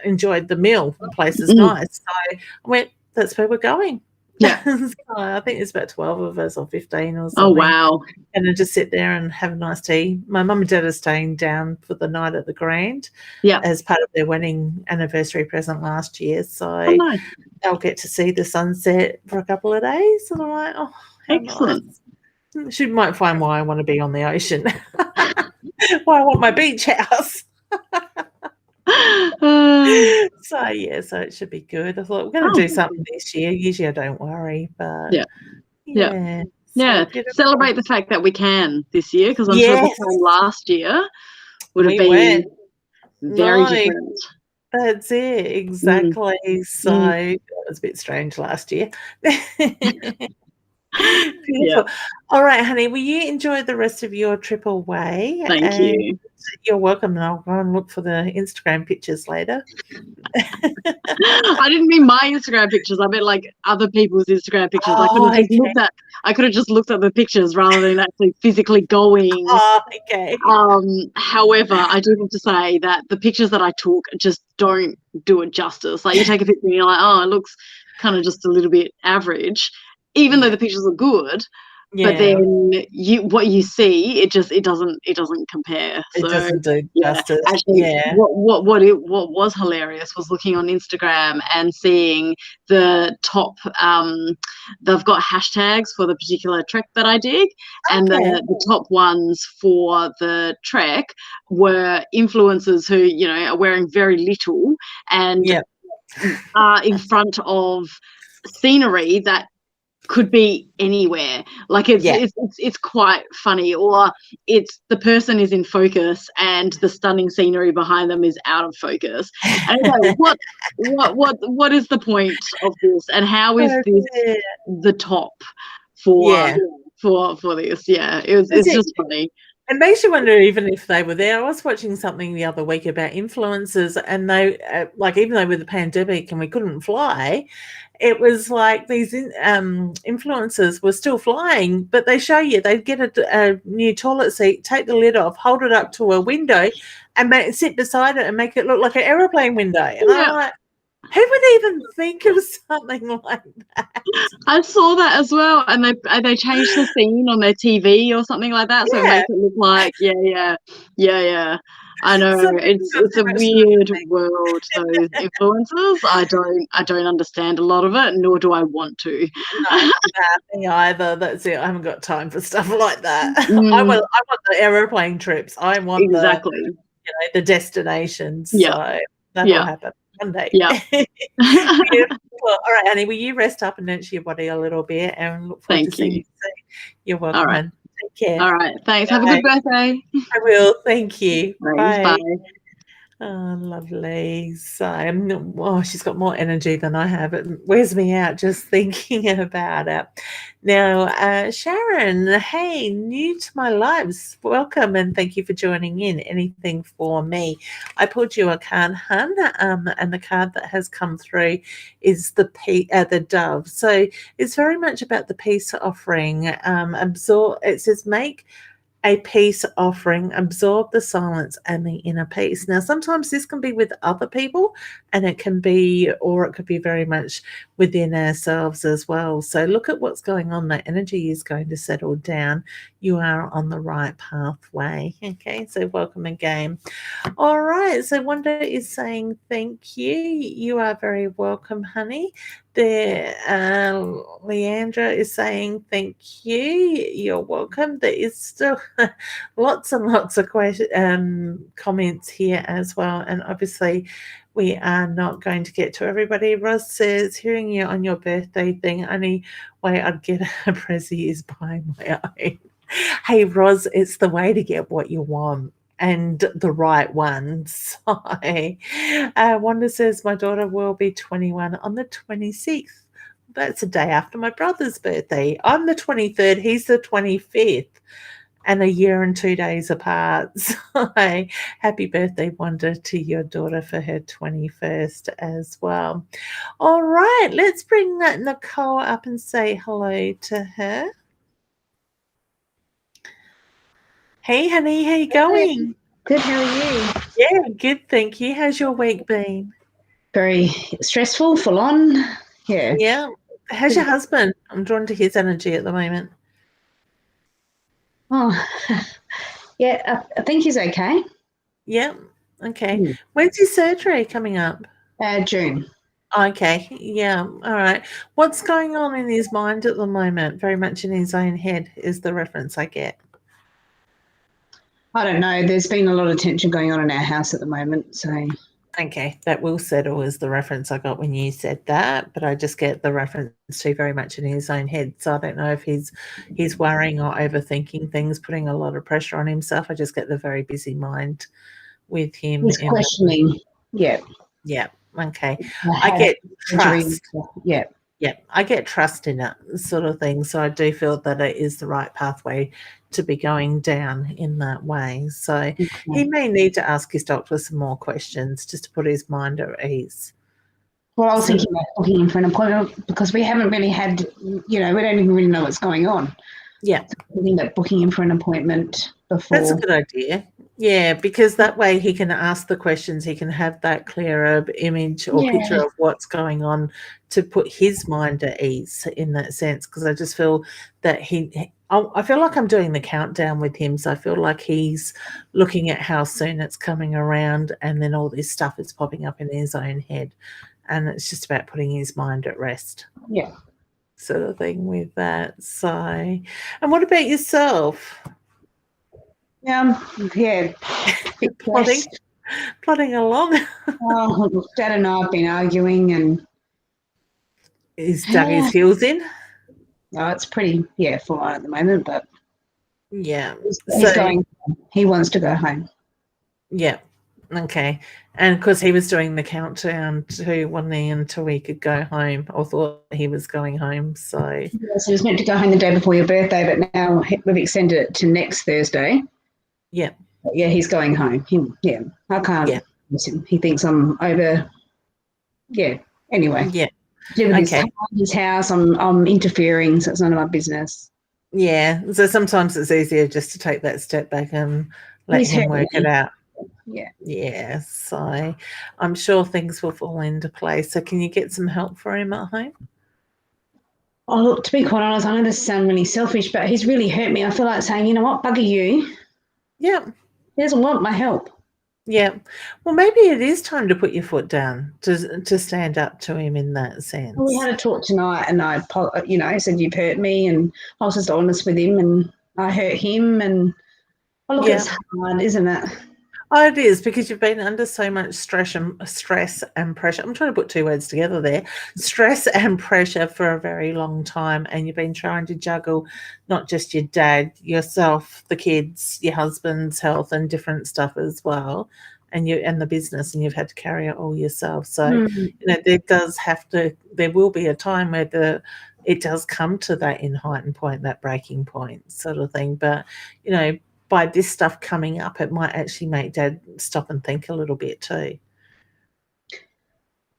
enjoyed the meal. The place is Mm. nice. So I went, that's where we're going. Yeah. So I think there's about 12 of us or 15 or something. Oh, wow. And then just sit there and have a nice tea. My mum and dad are staying down for the night at the Grand Yeah. as part of their wedding anniversary present last year. So Oh, nice. they'll get to see the sunset for a couple of days. And I'm like, oh, how Excellent. nice. She might find why I want to be on the ocean. Why I want my beach house. So it should be good. I thought we're going to do something this year. Usually I don't worry, but Yeah. yeah. Yeah, beautiful. celebrate the fact that we can this year, because I'm sure the Yes. time last year would have We been weren't. very No. different. That's it, exactly. So it was a bit strange last year. Beautiful. All right, honey, will you enjoy the rest of your trip away? Thank you. You're welcome, and I'll go and look for the Instagram pictures later. I didn't mean my Instagram pictures. I meant like other people's Instagram pictures. I could have just looked at the pictures rather than actually physically going. Oh, okay. However, I do have to say that the pictures that I took just don't do it justice. Like, you take a picture and you're like, oh, it looks kind of just a little bit average, even though the pictures are good. Yeah. But then what you see, it doesn't compare. It doesn't do justice. Actually, what was hilarious was looking on Instagram and seeing the top. They've got hashtags for the particular trek that I did, and the top ones for the trek were influencers who are wearing very little and are in front of scenery that could be anywhere. Like it's quite funny, or it's the person is in focus and the stunning scenery behind them is out of focus. And it's like, what is the point of this, and how is this the top for this? Yeah, it's just funny. It makes you wonder even if they were there. I was watching something the other week about influencers, and they even though with the pandemic and we couldn't fly, it was like these influencers were still flying, but they show you they get a new toilet seat, take the lid off, hold it up to a window, and sit beside it and make it look like an aeroplane window. And I'm like, who would even think of something like that? I saw that as well, and they changed the scene on their TV or something like that, so it makes it look like I know, So it's a weird world, those influencers. I don't understand a lot of it, nor do I want to. No, me either. That's it. I haven't got time for stuff like that. I want the aeroplane trips. I want the destinations. So that'll happen one day. Yeah. Well, all right, honey. Will you rest up and nurture your body a little bit, and look forward to seeing you soon. You're welcome. All right. Take care. All right. Thanks. Have a good birthday. I will. Thank you. Thanks, bye. Oh, lovely. So, she's got more energy than I have. It wears me out just thinking about it. Now, Sharon, hey, new to my lives. Welcome and thank you for joining in. Anything for me? I pulled you a card, hun, and the card that has come through is the dove. So it's very much about the peace offering. It says make a peace offering, absorb the silence and the inner peace. Now, sometimes this can be with other people, and it could be very much within ourselves as well. So look at what's going on. The energy is going to settle down. You are on the right pathway. Okay, so welcome again. All right, so Wanda is saying thank you. You are very welcome, honey. There, Leandra is saying thank you. You're welcome. There is still lots and lots of comments here as well, and obviously we are not going to get to everybody. Ross says, hearing you on your birthday thing, only way I'd get a pressie is buying my own. Hey, Roz, it's the way to get what you want and the right one. So, Wanda says, my daughter will be 21 on the 26th. That's a day after my brother's birthday. I'm the 23rd. He's the 25th. And a year and 2 days apart. So, happy birthday, Wanda, to your daughter for her 21st as well. All right, let's bring Nicole up and say hello to her. Hey, honey, how you going? Good, how are you? Yeah, good, thank you. How's your week been? Very stressful, full on. Yeah. Yeah. How's your husband? I'm drawn to his energy at the moment. Oh, yeah, I think he's okay. Yeah. Okay. When's your surgery coming up? June. Okay. Yeah. All right. What's going on in his mind at the moment? Very much in his own head is the reference I get. I don't know. There's been a lot of tension going on in our house at the moment. So, okay, that will settle is the reference I got when you said that, but I just get the reference to very much in his own head. So I don't know if he's worrying or overthinking things, putting a lot of pressure on himself. I just get the very busy mind with him. He's questioning. Yeah. Yeah. Okay. I get trust. Yeah. Yeah, I get trust in it, sort of thing. So I do feel that it is the right pathway to be going down in that way. So he may need to ask his doctor some more questions just to put his mind at ease. Well, I was thinking about booking him for an appointment because we haven't really had, we don't even really know what's going on. Yeah. So thinking about booking him for an appointment before. That's a good idea. Yeah, because that way he can ask the questions, he can have that clearer image or picture of what's going on to put his mind at ease in that sense. Because I just feel that I feel like I'm doing the countdown with him. So I feel like he's looking at how soon it's coming around and then all this stuff is popping up in his own head. And it's just about putting his mind at rest. Yeah. Sort of thing with that. So, and what about yourself? Yeah. Plodding along. Dad and I have been arguing and he's dug his heels in. No, it's pretty full on at the moment, but he wants to go home. Yeah. Okay. And because he was doing the countdown to wanting until he could go home or thought he was going home. So he was meant to go home the day before your birthday, but now we've extended it to next Thursday. Yeah. But he's going home. I can't miss him. He thinks I'm over. Yeah. Anyway. Yeah. His house, I'm interfering, so it's none of my business. Yeah. So sometimes it's easier just to take that step back and let him work it out. Yeah. Yeah. So I'm sure things will fall into place. So can you get some help for him at home? Oh, look, to be quite honest, I know this sounds really selfish, but he's really hurt me. I feel like saying, you know what, bugger you. Yeah. He doesn't want my help. Yeah. Well, maybe it is time to put your foot down to stand up to him in that sense. Well, we had a talk tonight and I said, you've hurt me, and I was just honest with him and I hurt him, and it's hard, isn't it? Oh, it is, because you've been under so much stress and pressure. I'm trying to put two words together there. Stress and pressure for a very long time, and you've been trying to juggle not just your dad, yourself, the kids, your husband's health and different stuff as well, and the business, and you've had to carry it all yourself. So, there will be a time where it does come to that heightened point, that breaking point sort of thing. But, by this stuff coming up, it might actually make Dad stop and think a little bit too.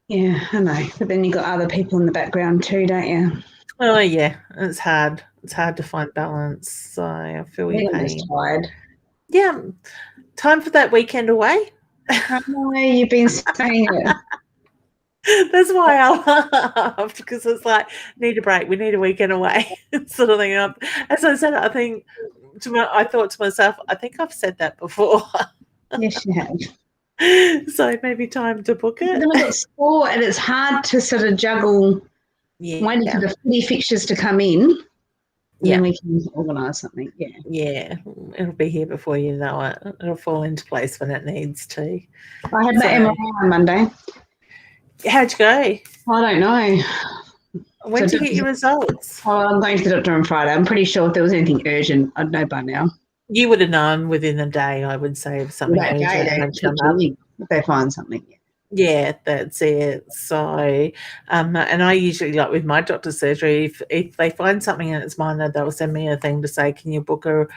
Yeah, I know. But then you've got other people in the background too, don't you? Oh, yeah. It's hard. It's hard to find balance. So I feel your pain. I'm just tired. Yeah. Time for that weekend away. I know, you've been saying it. That's why I laughed, because it's like, need a break. We need a weekend away sort of thing. As I said, I thought to myself, I think I've said that before. Yes, you have. So maybe time to book it. But then we've got sport, and it's hard to sort of juggle Yeah. I'm waiting for the footy fixtures to come in, and Yeah. then we can organise something. Yeah. Yeah. It'll be here before you know it. It'll fall into place when it needs to. I had my MRI on Monday. How'd you go? I don't know. When did you get your results? Oh, I'm going to the doctor on Friday. I'm pretty sure if there was anything urgent, I'd know by now. You would have known within a day, I would say, if something That day, urgent they had keep come up. doing if they find something. Yeah, that's it. So, and I usually, like with my doctor's surgery, if they find something and it's minor, they'll send me a thing to say, can you book a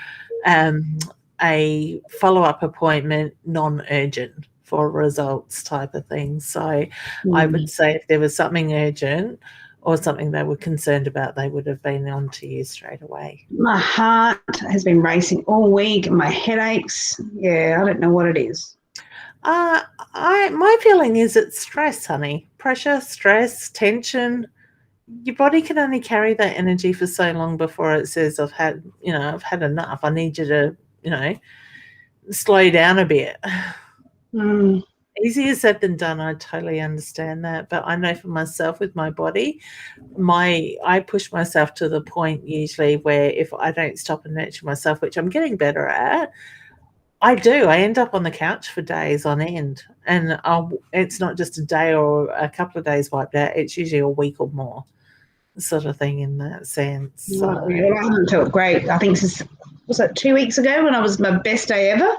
follow-up appointment, non-urgent, for results type of thing. So I would say if there was something urgent or something they were concerned about, they would have been on to you straight away. My heart has been racing all week. My headaches. Yeah, I don't know what it is. My feeling is it's stress, honey. Pressure, stress, tension. Your body can only carry that energy for so long before it says, I've had enough. I need you to, slow down a bit. Easier said than done. I totally understand that. But I know for myself with my body, I push myself to the point usually where if I don't stop and nurture myself, which I'm getting better at, I do. I end up on the couch for days on end. And it's not just a day or a couple of days wiped out. It's usually a week or more sort of thing in that sense. So. Well, I haven't felt great. I think was it 2 weeks ago when I was my best day ever?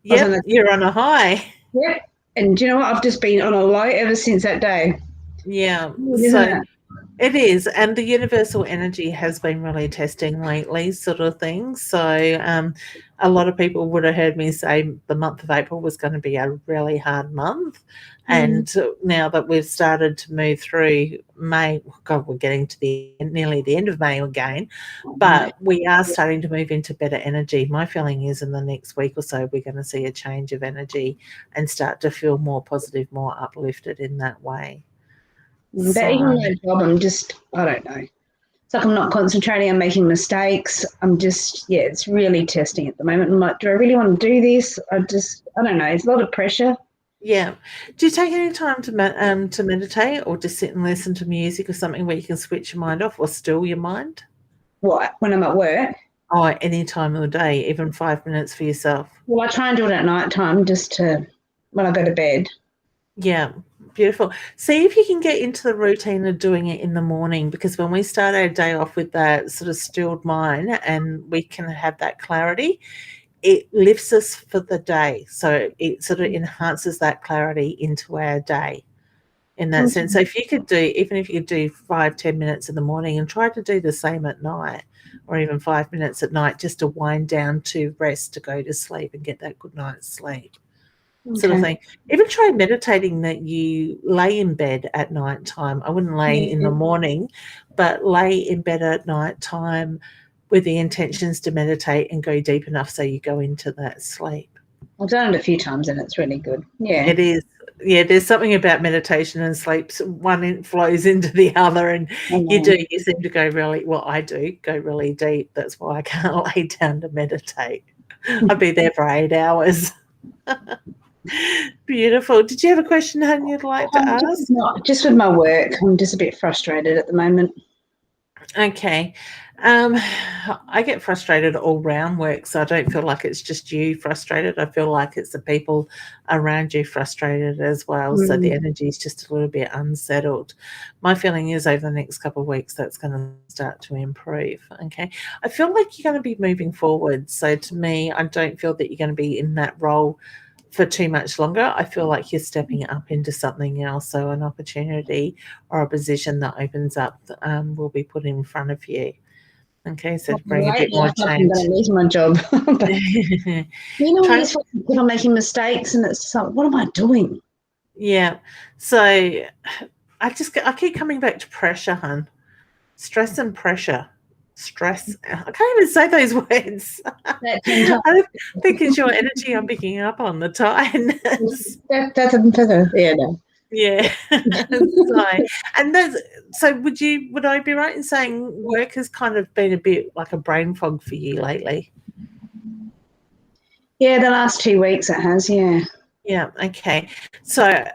Yep, you're on a high. Yep. And do you know what? I've just been on a low ever since that day. Yeah. So it is. And the universal energy has been really testing lately, sort of thing. So a lot of people would have heard me say the month of April was going to be a really hard month. And now that we've started to move through May, God, we're getting to nearly the end of May again, but we are starting to move into better energy. My feeling is in the next week or so, we're going to see a change of energy and start to feel more positive, more uplifted in that way. But even my job, I don't know. It's like I'm not concentrating. I'm making mistakes. It's really testing at the moment. I'm like, do I really want to do this? I don't know. It's a lot of pressure. Yeah. Do you take any time to meditate or just sit and listen to music or something where you can switch your mind off or still your mind? What, when I'm at work? Oh, any time of the day, even 5 minutes for yourself. Well, I try and do it at night time when I go to bed. Yeah, beautiful. See if you can get into the routine of doing it in the morning, because when we start our day off with that sort of stilled mind and we can have that clarity, it lifts us for the day. So it sort of enhances that clarity into our day in that sense. So if you could do 5-10 minutes in the morning and try to do the same at night, or even 5 minutes at night, just to wind down, to rest, to go to sleep and get that good night's sleep. Sort of thing. Even try meditating that you lay in bed at night time. I wouldn't lay in the morning, but lay in bed at night time with the intentions to meditate and go deep enough so you go into that sleep. I've done it a few times and it's really good. Yeah. It is. Yeah, there's something about meditation and sleep. One flows into the other, and you seem to go really, I do go really deep. That's why I can't lay down to meditate. I'd be there for 8 hours. Beautiful. Did you have a question, hon, you'd like to ask? Just with my work. I'm just a bit frustrated at the moment. Okay. I get frustrated all round work, so I don't feel like it's just you frustrated. I feel like it's the people around you frustrated as well. So the energy is just a little bit unsettled. My feeling is over the next couple of weeks that's going to start to improve. Okay. I feel like you're going to be moving forward. So to me, I don't feel that you're going to be in that role for too much longer. I feel like you're stepping up into something else. So an opportunity or a position that opens up will be put in front of you. Okay, so to bring a bit more change. I'm going to lose my job. If I'm making mistakes and it's like, what am I doing? Yeah. So I keep coming back to pressure, hon. Stress and pressure. Stress. I can't even say those words. I think it's your energy I'm picking up on the tiredness. Yeah. Would I be right in saying work has kind of been a bit like a brain fog for you lately? Yeah, the last 2 weeks it has, yeah. Yeah, okay. So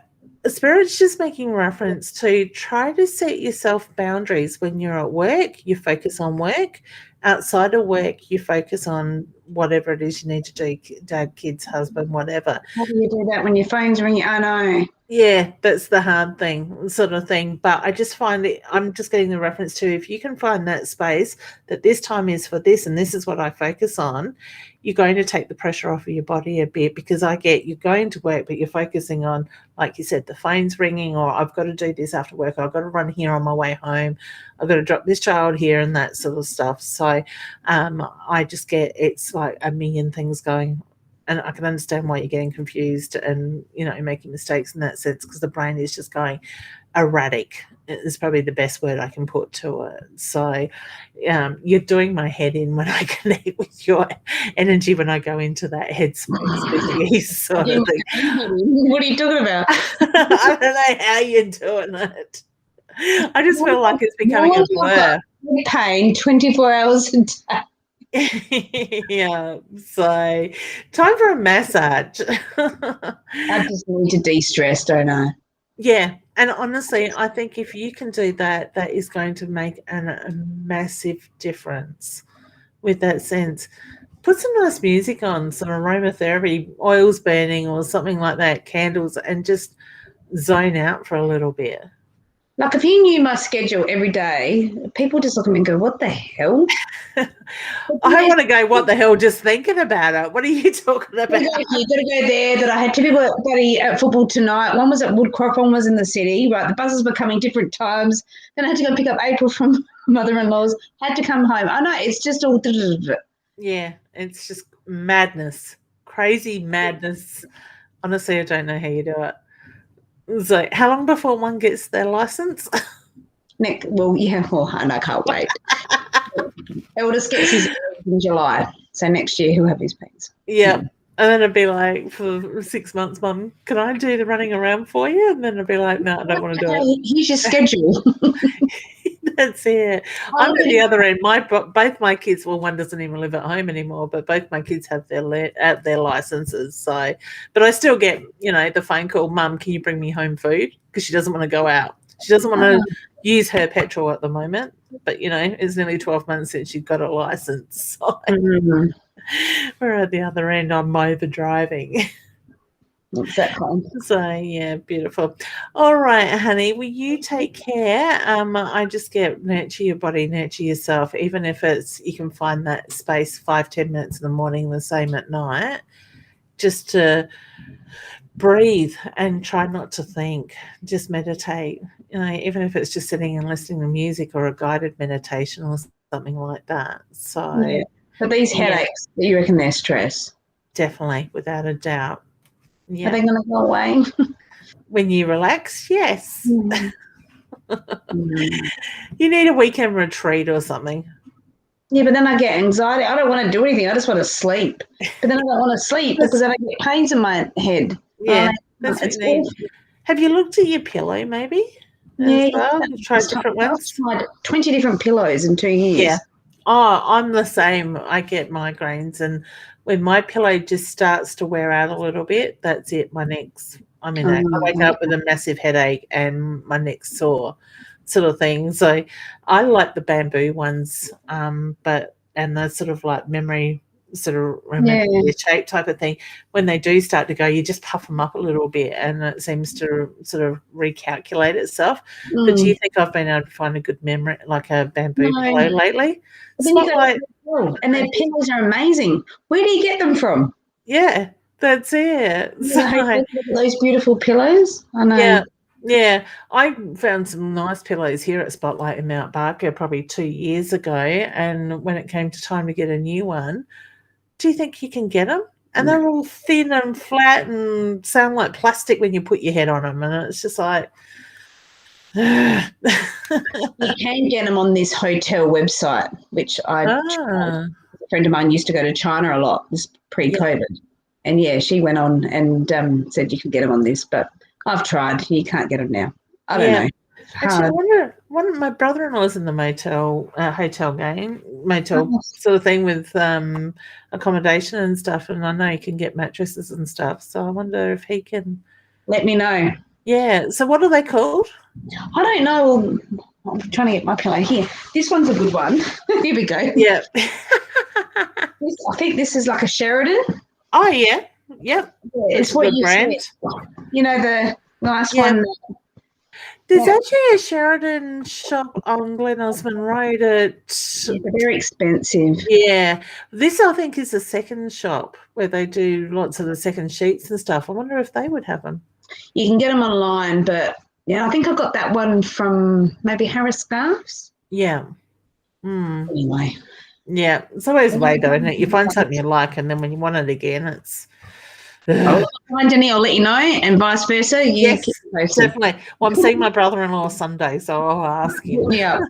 Spirit's just making reference to try to set yourself boundaries. When you're at work, you focus on work. Outside of work, you focus on whatever it is you need to do, dad, kids, husband, whatever. How do you do that when your phone's ringing? I know. Yeah, that's the hard thing, sort of thing. But I just find it, I'm just getting the reference to, if you can find that space that this time is for this and this is what I focus on, you're going to take the pressure off of your body a bit, because I get you're going to work, but you're focusing on, like you said, the phone's ringing, or I've got to do this after work, I've got to run here on my way home, I've got to drop this child here, and that sort of stuff. So I just get, it's like a million things going. And I can understand why you're getting confused and, you know, making mistakes in that sense, because the brain is just going erratic. Is probably the best word I can put to it. So you're doing my head in when I connect with your energy, when I go into that headspace with you, sort of thing. What are you talking about? I don't know how you're doing it. I just feel like it's becoming a blur. Pain 24 hours a day. Yeah, so time for a massage. I just need to de-stress, don't I? Yeah, and honestly, I think if you can do that, that is going to make a massive difference with that sense. Put some nice music on, some aromatherapy, oils burning or something like that, candles, and just zone out for a little bit. Like, if you knew my schedule every day, people just look at me and go, what the hell? I want to go, what the hell, just thinking about it. What are you talking about? You got to go there. That I had two people at football tonight. One was at Woodcroft, one was in the city. Right, the buses were coming different times. Then I had to go pick up April from mother-in-law's. Had to come home. I know, it's just all. Yeah, it's just madness, crazy madness. Honestly, I don't know how you do it. So, how long before one gets their license? Nick, well, yeah, well, and I can't wait. Eldest gets his in July, so next year he'll have his pens. Yeah. And then it'd be like, for 6 months, Mum, can I do the running around for you? And then it'd be like, no, I don't want to do it. Here's your schedule. That's it. I'm at the other end. Both my kids, well, one doesn't even live at home anymore, but both my kids have their licenses. So, but I still get, you know, the phone call, Mum, can you bring me home food? Because she doesn't want to go out. She doesn't want to use her petrol at the moment. But, you know, it's nearly 12 months since she got a license. So we're at the other end. I'm over-driving. Exactly. So, yeah, beautiful. All right, honey, will you take care? I just get nurture your body, nurture yourself, even if it's, you can find that space 5-10 minutes in the morning, the same at night, just to breathe and try not to think. Just meditate, you know, even if it's just sitting and listening to music or a guided meditation or something like that. So, yeah. But these headaches, you reckon they're stress? Definitely, without a doubt. Yeah. Are they going to go away? When you relax, yes. Mm. You need a weekend retreat or something. Yeah, but then I get anxiety. I don't want to do anything. I just want to sleep. But then I don't want to sleep because then I get pains in my head. Yeah, that's what you need. Have you looked at your pillow maybe? Yeah. Well? Tried different ones? I've tried 20 different pillows in 2 years. Yeah. Oh, I'm the same. I get migraines, and when my pillow just starts to wear out a little bit, that's it. My neck's, I wake up with a massive headache and my neck's sore, sort of thing. So I like the bamboo ones, and the sort of like memory, sort of remember your shape type of thing. When they do start to go, you just puff them up a little bit and it seems to sort of recalculate itself. But do you think I've been able to find a good memory, like a bamboo pillow lately? And their pillows are amazing. Where do you get them from? Yeah, that's it. So, those beautiful pillows. I know. Yeah. I found some nice pillows here at Spotlight in Mount Barker probably 2 years ago, and when it came to time to get a new one, do you think you can get them? And they're all thin and flat and sound like plastic when you put your head on them, and it's just like... You can get them on this hotel website, which tried. A friend of mine used to go to China a lot, this pre-COVID. And, she went on and said you can get them on this, but I've tried. You can't get them now. I don't know. Actually, I wonder, my brother-in-law's in the hotel sort of thing with accommodation and stuff, and I know you can get mattresses and stuff, so I wonder if he can... Let me know. Yeah. So what are they called? I don't know. I'm trying to get my pillow here. This one's a good one. Here we go. Yeah. I think this is like a Sheridan. Oh, yeah. Yep. It's That's a what good you brand. said. You know, the nice Yeah. one. There's Yeah. actually a Sheridan shop on Glen Osmond Road at, They're very expensive. yeah, this I think is the second shop where they do lots of the second sheets and stuff. I wonder if they would have them. You can get them online, but yeah, I think I got that one from maybe Harris Scarves. Yeah. Mm. Anyway. Yeah. It's always the way, though, isn't it? You find something you like, and then when you want it again, it's... I'll find any, I'll let you know, and vice versa. You Yes, keep posted. definitely. Well, I'm seeing my brother-in-law Sunday, so I'll ask him. Yeah.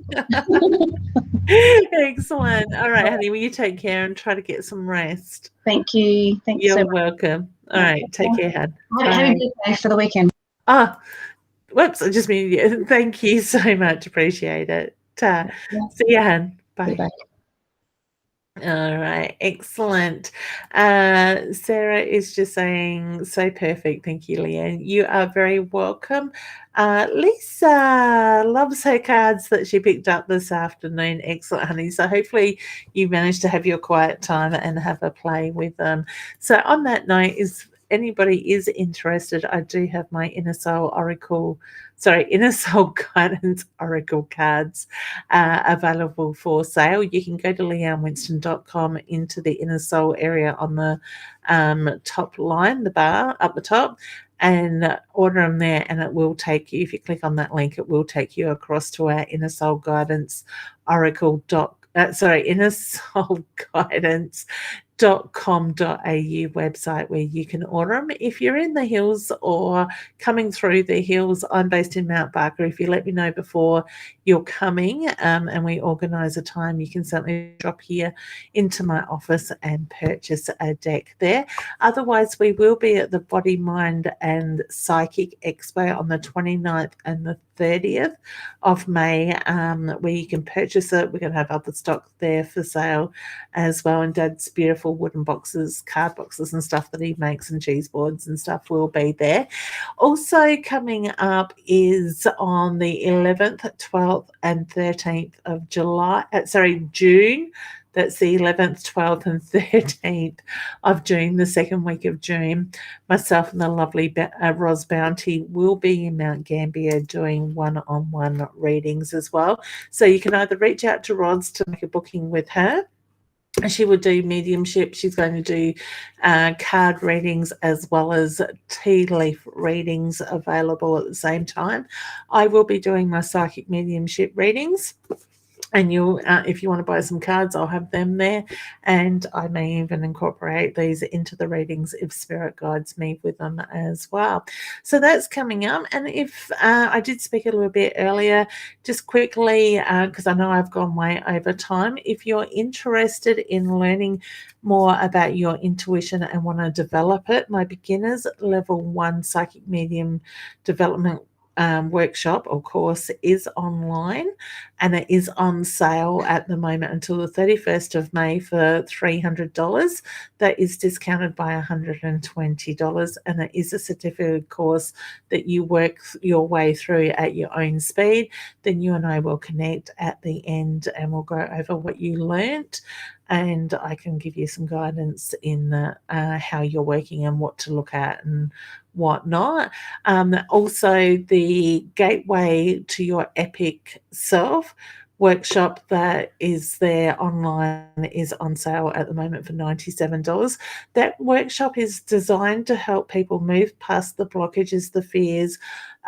Excellent. All right, honey, will you take care and try to get some rest? Thank you. Thanks You're so much. welcome. All right, take care, hon. Have a good day for the weekend. Whoops, I just mean, yeah, thank you so much. Appreciate it. See you, hon. Bye. Bye. All right, excellent. Sarah is just saying, so perfect. Thank you, Leanne. You are very welcome. Lisa loves her cards that she picked up this afternoon. Excellent, honey. So hopefully you managed to have your quiet time and have a play with them. So on that note, if anybody is interested, I do have my Inner Soul Guidance Oracle cards available for sale. You can go to leannewinston.com into the Inner Soul area on the top line, the bar up the top, and order them there, and it will take you, if you click on that link, it will take you across to our Inner Soul Guidance Inner Soul Guidance .com.au website where you can order them. If you're in the hills or coming through the hills, I'm based in Mount Barker. If you let me know before you're coming and we organise a time, you can certainly drop here into my office and purchase a deck there. Otherwise, we will be at the Body, Mind and Psychic Expo on the 29th and the 30th of May, where you can purchase it. We're going to have other stock there for sale as well, and Dad's beautiful wooden boxes, card boxes and stuff that he makes, and cheese boards and stuff will be there. Also coming up is on the 11th, 12th and 13th of June. That's the 11th, 12th and 13th of June, the second week of June. Myself and the lovely Ros Bounty will be in Mount Gambier doing one-on-one readings as well. So you can either reach out to Ros to make a booking with her. She will do mediumship. She's going to do card readings as well as tea leaf readings available at the same time. I will be doing my psychic mediumship readings. And you'll, if you want to buy some cards, I'll have them there. And I may even incorporate these into the readings if Spirit guides me with them as well. So that's coming up. And if I did speak a little bit earlier, just quickly, because I know I've gone way over time, if you're interested in learning more about your intuition and want to develop it, my beginners level 1 psychic medium development workshop or course is online, and it is on sale at the moment until the 31st of May for $300. That is discounted by $120, and it is a certificate course that you work your way through at your own speed. Then you and I will connect at the end and we'll go over what you learnt, and I can give you some guidance in how you're working and what to look at and whatnot. Also, the Gateway to Your Epic Self workshop that is there online is on sale at the moment for $97. That workshop is designed to help people move past the blockages, the fears,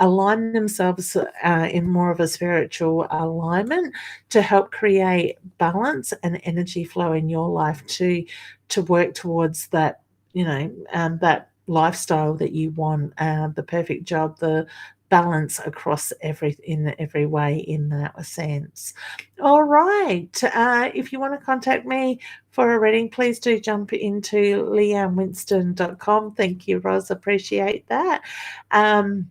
align themselves in more of a spiritual alignment to help create balance and energy flow in your life to work towards that, that lifestyle that you want, the perfect job, the balance across in every way in that sense. All right. If you want to contact me for a reading, please do jump into leannewinston.com. Thank you, Ros. Appreciate that. And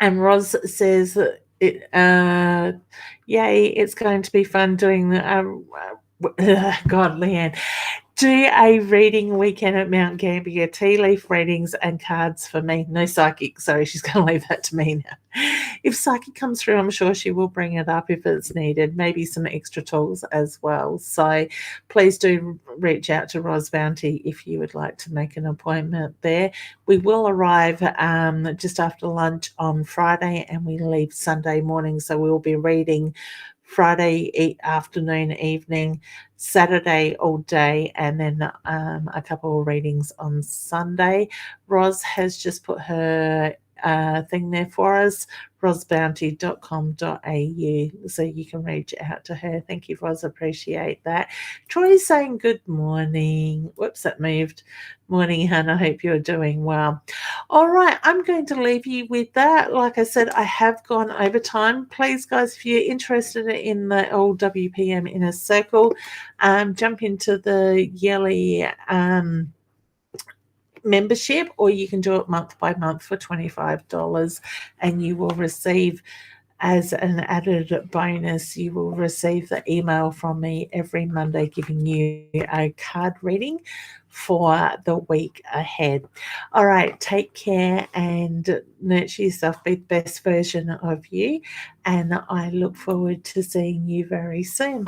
Ros says that yay, it's going to be fun doing God, Leanne. Do a reading weekend at Mount Gambier, tea leaf readings and cards for me. No psychic. Sorry, she's going to leave that to me now. If psychic comes through, I'm sure she will bring it up if it's needed. Maybe some extra tools as well. So please do reach out to Ros Bounty if you would like to make an appointment there. We will arrive just after lunch on Friday and we leave Sunday morning. So we'll be reading Friday afternoon, evening, Saturday all day, and then a couple of readings on Sunday. Ros has just put her thing there for us, rosbounty.com.au, so you can reach out to her. Thank you, Ros, appreciate that. Troy's saying good morning. Whoops, that moved. Morning, Hannah. I hope you're doing well. All right, I'm going to leave you with that. Like I said, I have gone over time. Please, guys, if you're interested in the LWPM Inner Circle, jump into the yearly membership, or you can do it month by month for $25, and you will receive, as an added bonus, you will receive the email from me every Monday giving you a card reading for the week ahead. All right, take care and nurture yourself, be the best version of you, and I look forward to seeing you very soon.